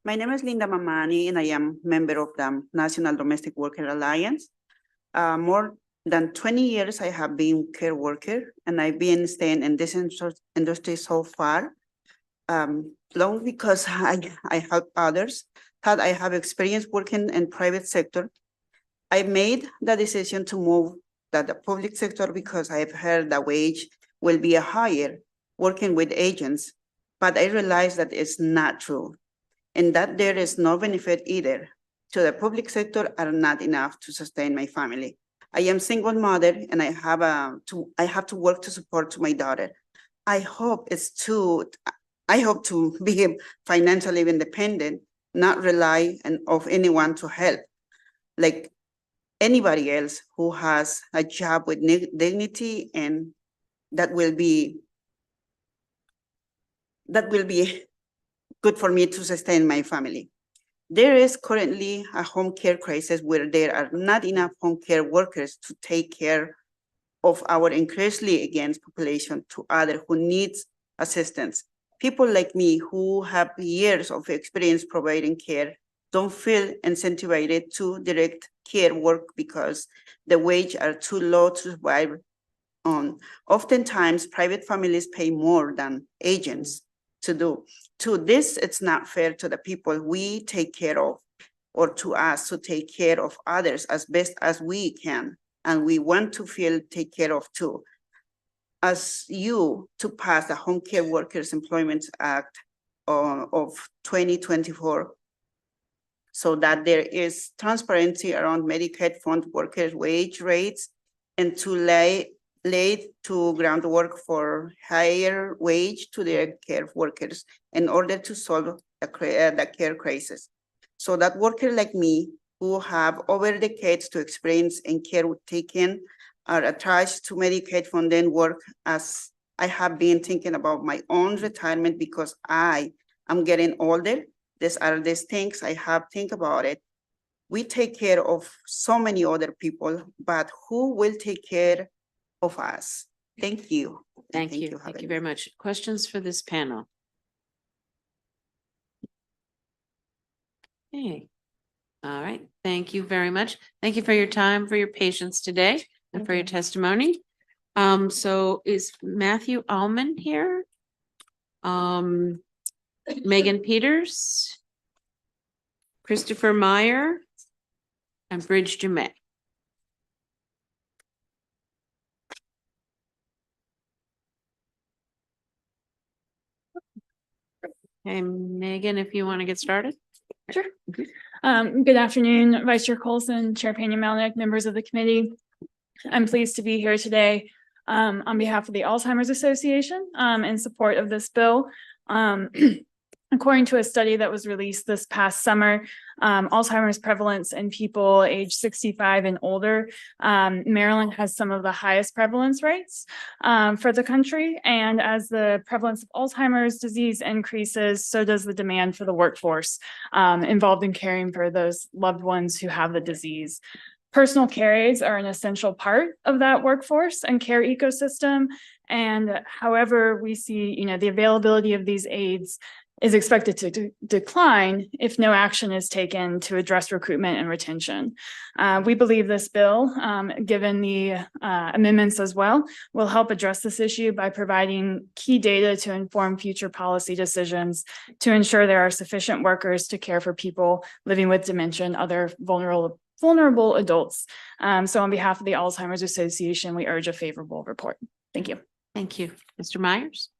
My name is Linda Mamani, and I am member of the National Domestic Worker Alliance. More than 20 years I have been care worker, and I've been staying in this industry so far, long because I help others, that I have experience working in private sector. I made the decision to move to the public sector because I've heard the wage will be higher working with agents, but I realized that it's not true, and that there is no benefit either. To the public sector are not enough to sustain my family. I am single mother, and I have to work to support my daughter. I hope to be financially independent, not rely on anyone to help, like anybody else who has a job with dignity, and that will be good for me to sustain my family. There is currently a home care crisis where there are not enough home care workers to take care of our increasingly against population to others who needs assistance. People like me who have years of experience providing care don't feel incentivized to direct care work because the wages are too low to survive on. Oftentimes, private families pay more than agents to do. To this, it's not fair to the people we take care of, or to us to take care of others as best as we can. And we want to feel take care of too. As you to pass the Home Care Workers Employment Act of 2024, so that there is transparency around Medicaid fund workers' wage rates, and to lay to groundwork for higher wage to their care workers in order to solve the care crisis. So that workers like me who have over decades to experience in care taken are attached to Medicaid funding work, as I have been thinking about my own retirement because I am getting older. These are these things I have think about it. We take care of so many other people, but who will take care of us? Thank you. Thank you very much. Questions for this panel? Okay. All right. Thank you very much. Thank you for your time, for your patience today, and for your testimony. So is Matthew Allman here? Megan Peters, Christopher Meyer, and Bridge Dumais. Okay, Megan, if you want to get started. Sure. Good afternoon, Vice Chair Colson, Chair Pena-Melnick, members of the committee. I'm pleased to be here today on behalf of the Alzheimer's Association in support of this bill. According to a study that was released this past summer, Alzheimer's prevalence in people age 65 and older, Maryland has some of the highest prevalence rates for the country. And as the prevalence of Alzheimer's disease increases, so does the demand for the workforce involved in caring for those loved ones who have the disease. Personal care aides are an essential part of that workforce and care ecosystem. And however, we see, the availability of these aides is expected to decline if no action is taken to address recruitment and retention. We believe this bill, given the amendments as well, will help address this issue by providing key data to inform future policy decisions to ensure there are sufficient workers to care for people living with dementia and other vulnerable adults. So on behalf of the Alzheimer's Association, we urge a favorable report. Thank you. Thank you. Mr. Myers?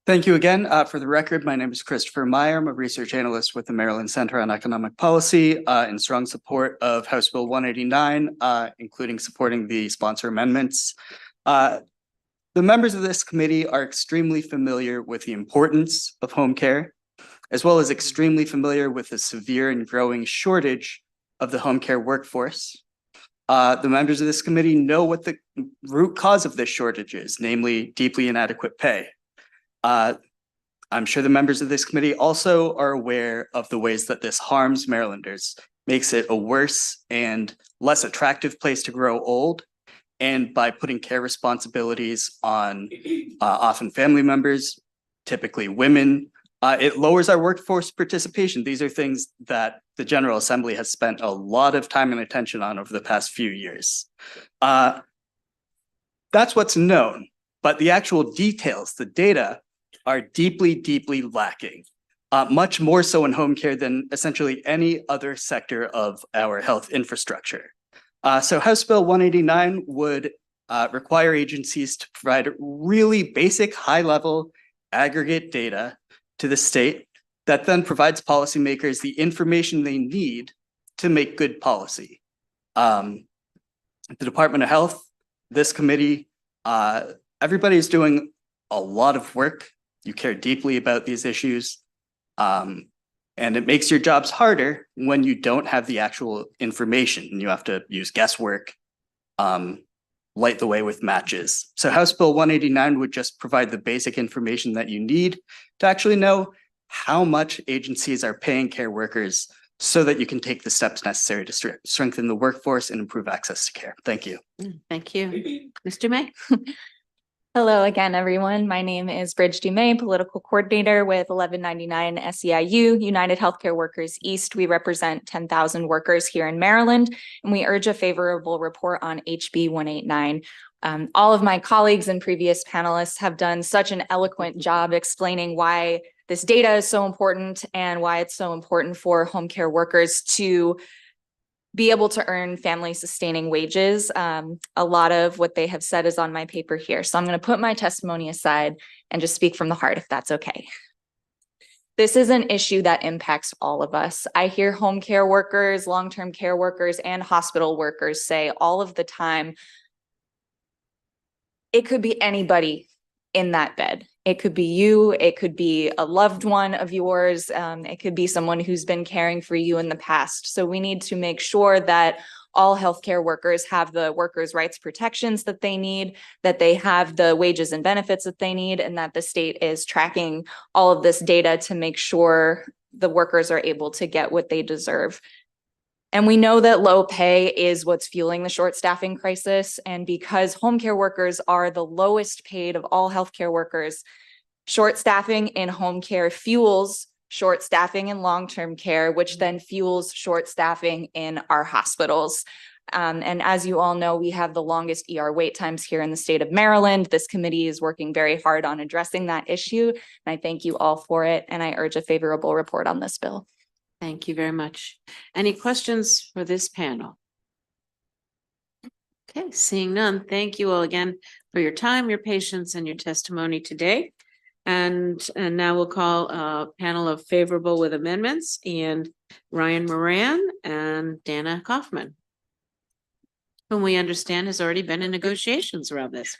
Thank you again. For the record, my name is Christopher Meyer. I'm a research analyst with the Maryland Center on Economic Policy in strong support of House Bill 189, including supporting the sponsor amendments. The members of this committee are extremely familiar with the importance of home care, as well as extremely familiar with the severe and growing shortage of the home care workforce. The members of this committee know what the root cause of this shortage is, namely deeply inadequate pay. I'm sure the members of this committee also are aware of the ways that this harms Marylanders, makes it a worse and less attractive place to grow old. And by putting care responsibilities on often family members, typically women, it lowers our workforce participation. These are things that the General Assembly has spent a lot of time and attention on over the past few years. That's what's known, but the actual details, the data, are deeply, deeply lacking, much more so in home care than essentially any other sector of our health infrastructure. So House Bill 189 would require agencies to provide really basic, high-level aggregate data to the state that then provides policymakers the information they need to make good policy. The Department of Health, this committee, everybody is doing a lot of work. You care deeply about these issues. And it makes your jobs harder when you don't have the actual information and you have to use guesswork, light the way with matches. So House Bill 189 would just provide the basic information that you need to actually know how much agencies are paying care workers so that you can take the steps necessary to strengthen the workforce and improve access to care. Thank you. Thank you. Mr. May? Hello again, everyone. My name is Bridge Dumais, political coordinator with 1199 SEIU, United Healthcare Workers East. We represent 10,000 workers here in Maryland, and we urge a favorable report on HB 189. All of my colleagues and previous panelists have done such an eloquent job explaining why this data is so important and why it's so important for home care workers to be able to earn family sustaining wages. A lot of what they have said is on my paper here. So I'm going to put my testimony aside and just speak from the heart, if that's okay. This is an issue that impacts all of us. I hear home care workers, long-term care workers, and hospital workers say all of the time, it could be anybody in that bed. It could be you, it could be a loved one of yours, it could be someone who's been caring for you in the past. So we need to make sure that all healthcare workers have the workers' rights protections that they need, that they have the wages and benefits that they need, and that the state is tracking all of this data to make sure the workers are able to get what they deserve. And we know that low pay is what's fueling the short staffing crisis. And because home care workers are the lowest paid of all healthcare workers, short staffing in home care fuels short staffing in long-term care, which then fuels short staffing in our hospitals. And as you all know, we have the longest ER wait times here in the state of Maryland. This committee is working very hard on addressing that issue. And I thank you all for it. And I urge a favorable report on this bill. Thank you very much. Any questions for this panel? Okay, seeing none, thank you all again for your time, your patience, and your testimony today. And now we'll call a panel of favorable with amendments, and Ryan Moran and Dana Kaufman. whom we understand has already been in negotiations around this.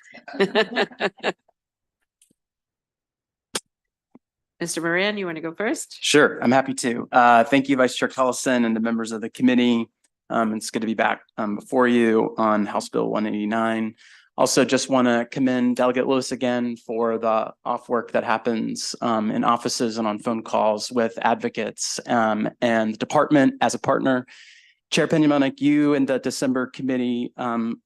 Mr. Moran, you want to go first? Sure, I'm happy to. Thank you, Vice Chair Collison and the members of the committee. It's good to be back before you on House Bill 189. Also, just want to commend Delegate Lewis again for the off work that happens in offices and on phone calls with advocates and the department as a partner. Chair Peña-Melnick, you and the December committee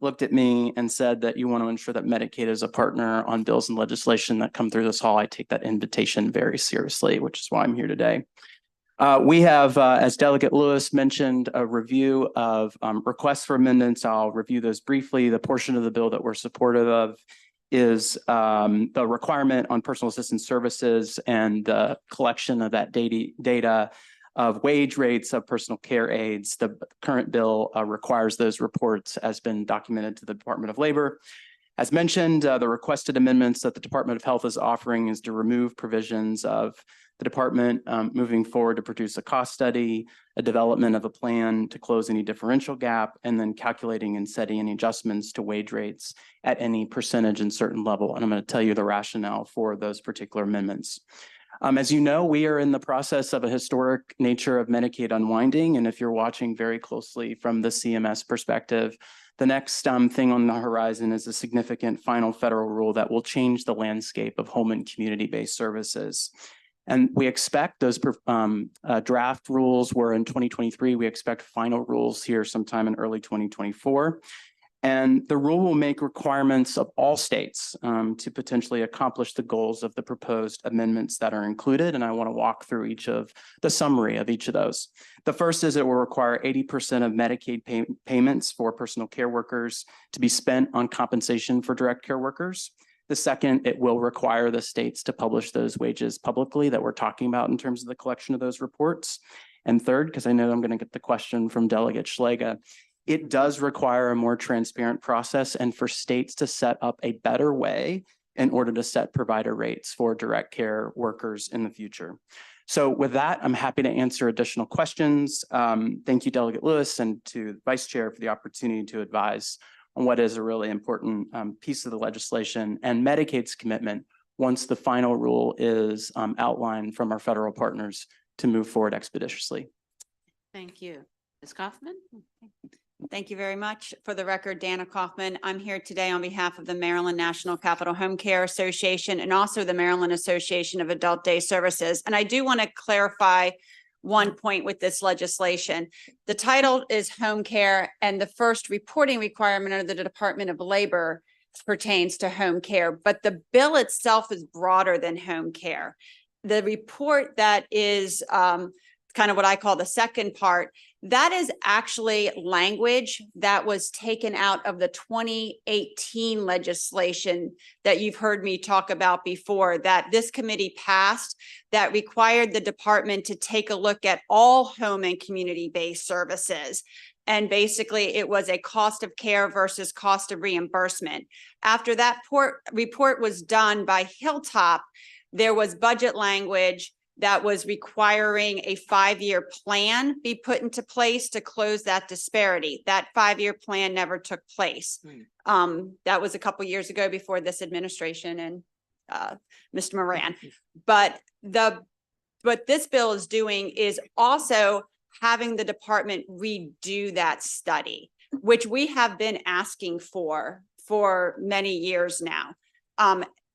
looked at me and said that you want to ensure that Medicaid is a partner on bills and legislation that come through this hall. I take that invitation very seriously, which is why I'm here today. We have, as Delegate Lewis mentioned, a review of requests for amendments. I'll review those briefly. The portion of the bill that we're supportive of is the requirement on personal assistance services and the collection of that data of wage rates of personal care aides. The current bill requires those reports, as been documented to the Department of Labor. As mentioned, the requested amendments that the Department of Health is offering is to remove provisions of the department moving forward to produce a cost study, a development of a plan to close any differential gap, and then calculating and setting any adjustments to wage rates at any percentage and certain level. And I'm going to tell you the rationale for those particular amendments. As you know, we are in the process of a historic nature of Medicaid unwinding. And if you're watching very closely from the CMS perspective, the next thing on the horizon is a significant final federal rule that will change the landscape of home and community-based services. And we expect those draft rules were in 2023. We expect final rules here sometime in early 2024. And the rule will make requirements of all states to potentially accomplish the goals of the proposed amendments that are included. And I want to walk through each of the summary of each of those. The first is it will require 80% of Medicaid payments for personal care workers to be spent on compensation for direct care workers. The second, it will require the states to publish those wages publicly that we're talking about in terms of the collection of those reports. And third, because I know I'm going to get the question from Delegate Schlega, it does require a more transparent process and for states to set up a better way in order to set provider rates for direct care workers in the future. So with that, I'm happy to answer additional questions. Thank you, Delegate Lewis, and to the Vice Chair for the opportunity to advise on what is a really important piece of the legislation and Medicaid's commitment once the final rule is outlined from our federal partners to move forward expeditiously. Thank you. Ms. Kaufman? Thank you very much. For the record, Dana Kaufman. I'm here today on behalf of the Maryland National Capital Home Care Association and also the Maryland Association of Adult Day Services. And I do want to clarify one point with this legislation. The title is home care, and the first reporting requirement under the Department of Labor pertains to home care, but the bill itself is broader than home care. The report that is kind of what I call the second part, that is actually language that was taken out of the 2018 legislation that you've heard me talk about before, that this committee passed, that required the department to take a look at all home and community-based services. And basically, it was a cost of care versus cost of reimbursement. After that report was done by Hilltop, there was budget language that was requiring a 5-year plan be put into place to close that disparity. That 5-year plan never took place. That was a couple years ago before this administration and Mr. Moran. But what this bill is doing is also having the department redo that study, which we have been asking for many years now.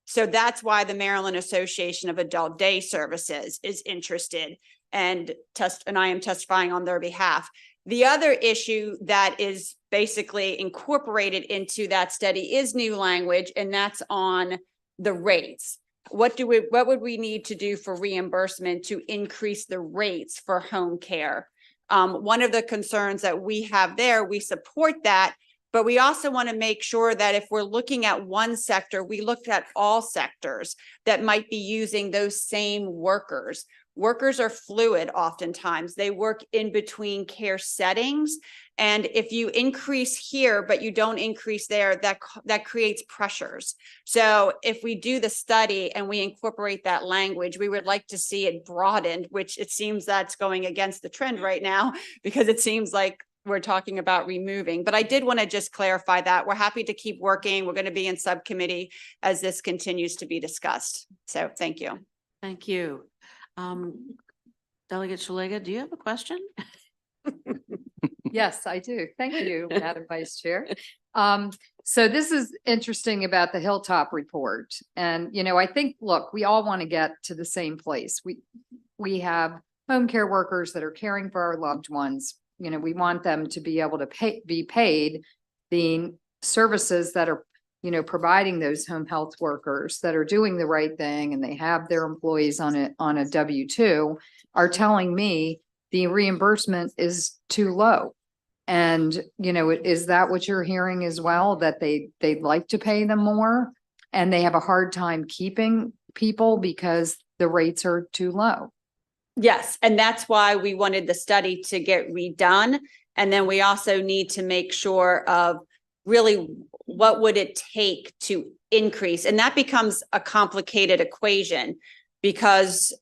So that's why the Maryland Association of Adult Day Services is interested and I am testifying on their behalf. The other issue that is basically incorporated into that study is new language, and that's on the rates. What would we need to do for reimbursement to increase the rates for home care? One of the concerns that we have there, we support that, but we also want to make sure that if we're looking at one sector, we look at all sectors that might be using those same workers. Workers are fluid oftentimes. They work in between care settings. And if you increase here, but you don't increase there, that creates pressures. So if we do the study and we incorporate that language, we would like to see it broadened, which it seems that's going against the trend right now, because it seems like we're talking about removing. But I did want to just clarify that. We're happy to keep working. We're going to be in subcommittee as this continues to be discussed. So thank you. Thank you. Delegate Shalega, do you have a question? Yes, I do. Thank you, Madam Vice Chair. So this is interesting about the Hilltop report. And, you know, I think, look, we all want to get to the same place. We have home care workers that are caring for our loved ones. You know, we want them to be able to be paid the services that are, you know, providing those home health workers that are doing the right thing and they have their employees on a W-2 are telling me the reimbursement is too low. And, you know, is that what you're hearing as well, that they'd like to pay them more and they have a hard time keeping people because the rates are too low? Yes, and that's why we wanted the study to get redone. And then we also need to make sure of really what would it take to increase? And that becomes a complicated equation because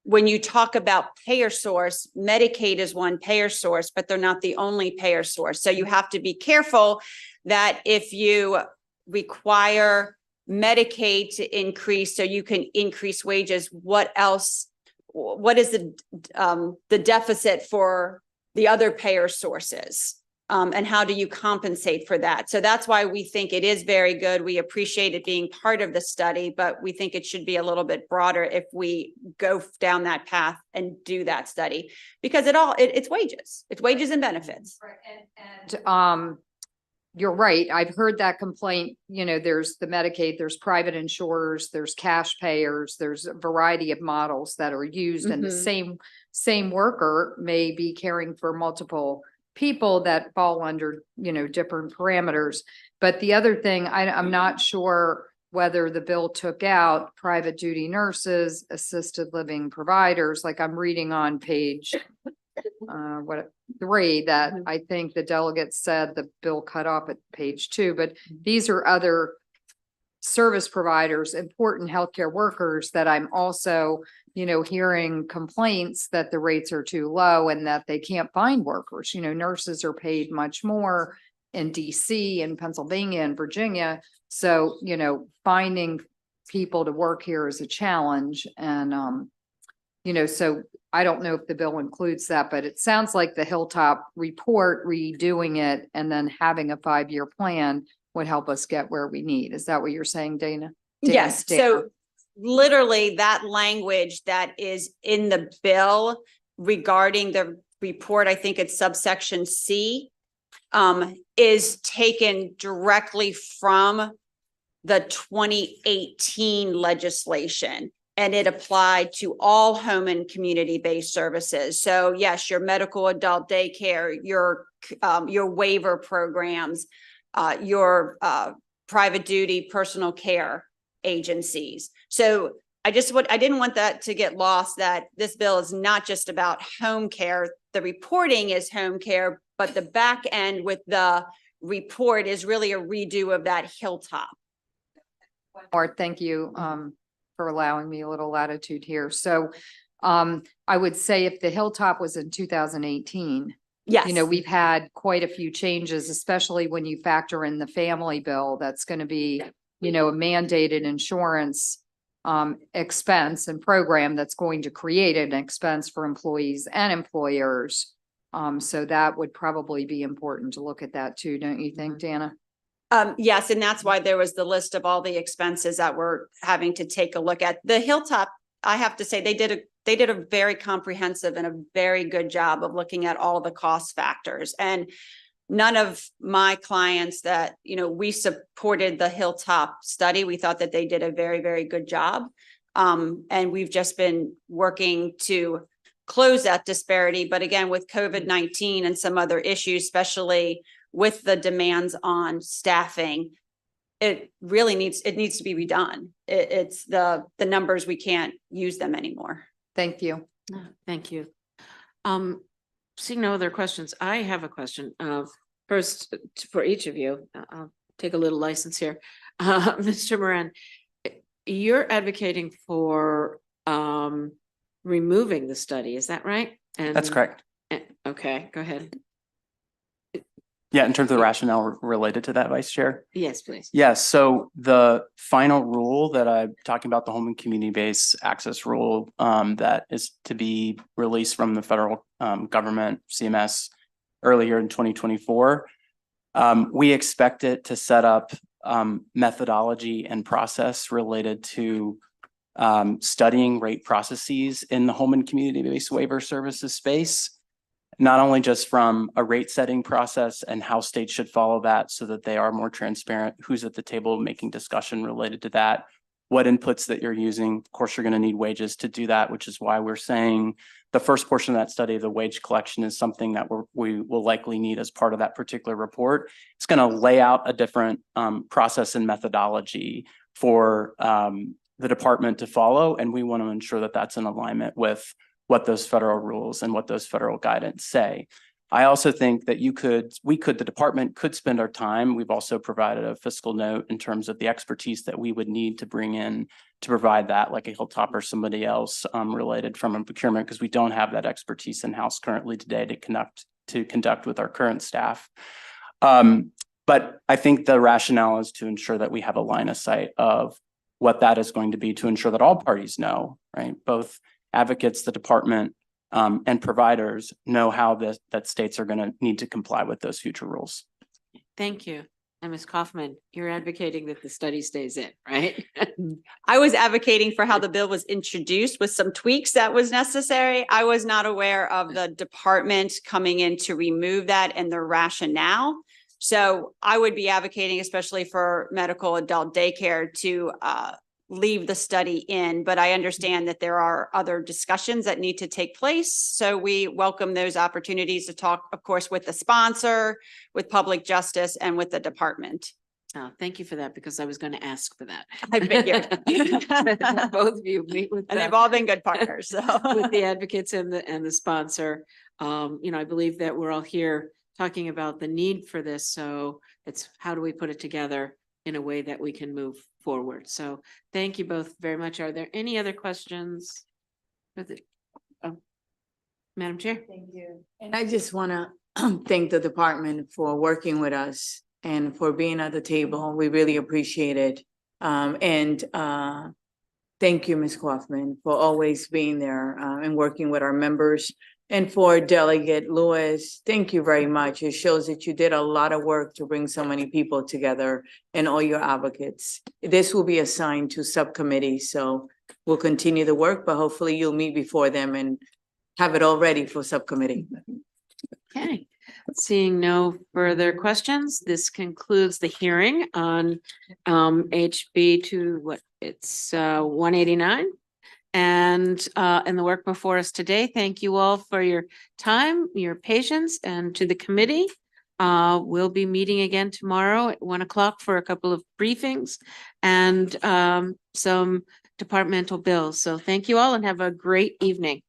when you talk about payer source, Medicaid is one payer source, but they're not the only payer source. So you have to be careful that if you require Medicaid to increase so you can increase wages, what else? What is the deficit for the other payer sources? And how do you compensate for that? So that's why we think it is very good. We appreciate it being part of the study, but we think it should be a little bit broader if we go down that path and do that study, because it's wages and benefits. And you're right. I've heard that complaint. You know, there's the Medicaid, there's private insurers, there's cash payers, there's a variety of models that are used, and the same worker may be caring for multiple people that fall under, you know, different parameters. But the other thing, I'm not sure whether the bill took out private duty nurses, assisted living providers, like I'm reading on page 3 that I think the delegate said the bill cut off at page 2, but these are other service providers, important healthcare workers that I'm also, you know, hearing complaints that the rates are too low and that they can't find workers. You know, nurses are paid much more in DC and Pennsylvania and Virginia. So, you know, finding people to work here is a challenge. And, you know, so I don't know if the bill includes that, but it sounds like the Hilltop report, redoing it and then having a 5-year plan would help us get where we need. Is that what you're saying, Dana? Yes. So literally that language that is in the bill regarding the report, I think it's subsection C, is taken directly from the 2018 legislation. And it applied to all home and community-based services. So yes, your medical adult daycare, your waiver programs, your private duty personal care agencies. So I didn't want that to get lost, that this bill is not just about home care. The reporting is home care, but the back end with the report is really a redo of that Hilltop. Or thank you for allowing me a little latitude here. So I would say if the Hilltop was in 2018, yes, you know, we've had quite a few changes, especially when you factor in the family bill that's going to be, you know, a mandated insurance expense and program that's going to create an expense for employees and employers. So that would probably be important to look at that too, don't you think, Dana? Yes, and that's why there was the list of all the expenses that we're having to take a look at. The Hilltop, I have to say, they did a very comprehensive and a very good job of looking at all the cost factors. And none of my clients that, you know, we supported the Hilltop study. We thought that they did a very, very good job. And we've just been working to close that disparity. But again, with COVID-19 and some other issues, especially with the demands on staffing, it really needs to be redone. It's the numbers, we can't use them anymore. Thank you. Thank you. Seeing no other questions, I have a question. First, for each of you, I'll take a little license here. Mr. Moran, you're advocating for removing the study, is that right? That's correct. Okay, go ahead. Yeah, in terms of the rationale related to that, Vice Chair. Yes, please. Yes, so the final rule that I'm talking about, the home and community-based access rule, that is to be released from the federal government, CMS, earlier in 2024. We expect it to set up methodology and process related to studying rate processes in the home and community-based waiver services space. Not only just from a rate setting process and how states should follow that so that they are more transparent, who's at the table making discussion related to that, what inputs that you're using. Of course, you're going to need wages to do that, which is why we're saying the first portion of that study, the wage collection, is something that we will likely need as part of that particular report. It's going to lay out a different process and methodology for the department to follow, and we want to ensure that that's in alignment with what those federal rules and what those federal guidance say. I also think that the department could spend our time. We've also provided a fiscal note in terms of the expertise that we would need to bring in to provide that, like a Hilltop or somebody else related from a procurement, because we don't have that expertise in-house currently today to conduct with our current staff. But I think the rationale is to ensure that we have a line of sight of what that is going to be, to ensure that all parties know, right? Both advocates, the department, and providers know how that states are going to need to comply with those future rules. Thank you. And Ms. Kaufman, you're advocating that the study stays in, right? I was advocating for how the bill was introduced with some tweaks that was necessary. I was not aware of the department coming in to remove that and the rationale. So I would be advocating, especially for medical adult daycare, to leave the study in, but I understand that there are other discussions that need to take place. So we welcome those opportunities to talk, of course, with the sponsor, with public justice, and with the department. Oh, thank you for that, because I was going to ask for that. I figured. Both of you meet with And them. they've all been good partners, so. With the advocates and the sponsor. I believe that we're all here talking about the need for this. So it's how do we put it together in a way that we can move forward. So thank you both very much. Are there any other questions? Madam Chair? Thank you. And I just want to thank the department for working with us and for being at the table. We really appreciate it. Thank you, Ms. Kaufman, for always being there and working with our members. And for Delegate Lewis, thank you very much. It shows that you did a lot of work to bring so many people together and all your advocates. This will be assigned to subcommittees, so we'll continue the work, but hopefully you'll meet before them and have it all ready for subcommittee. Okay, seeing no further questions, this concludes the hearing on HB 189. And the work before us today. Thank you all for your time, your patience, and to the committee. We'll be meeting again tomorrow at 1 o'clock for a couple of briefings and some departmental bills. So thank you all and have a great evening.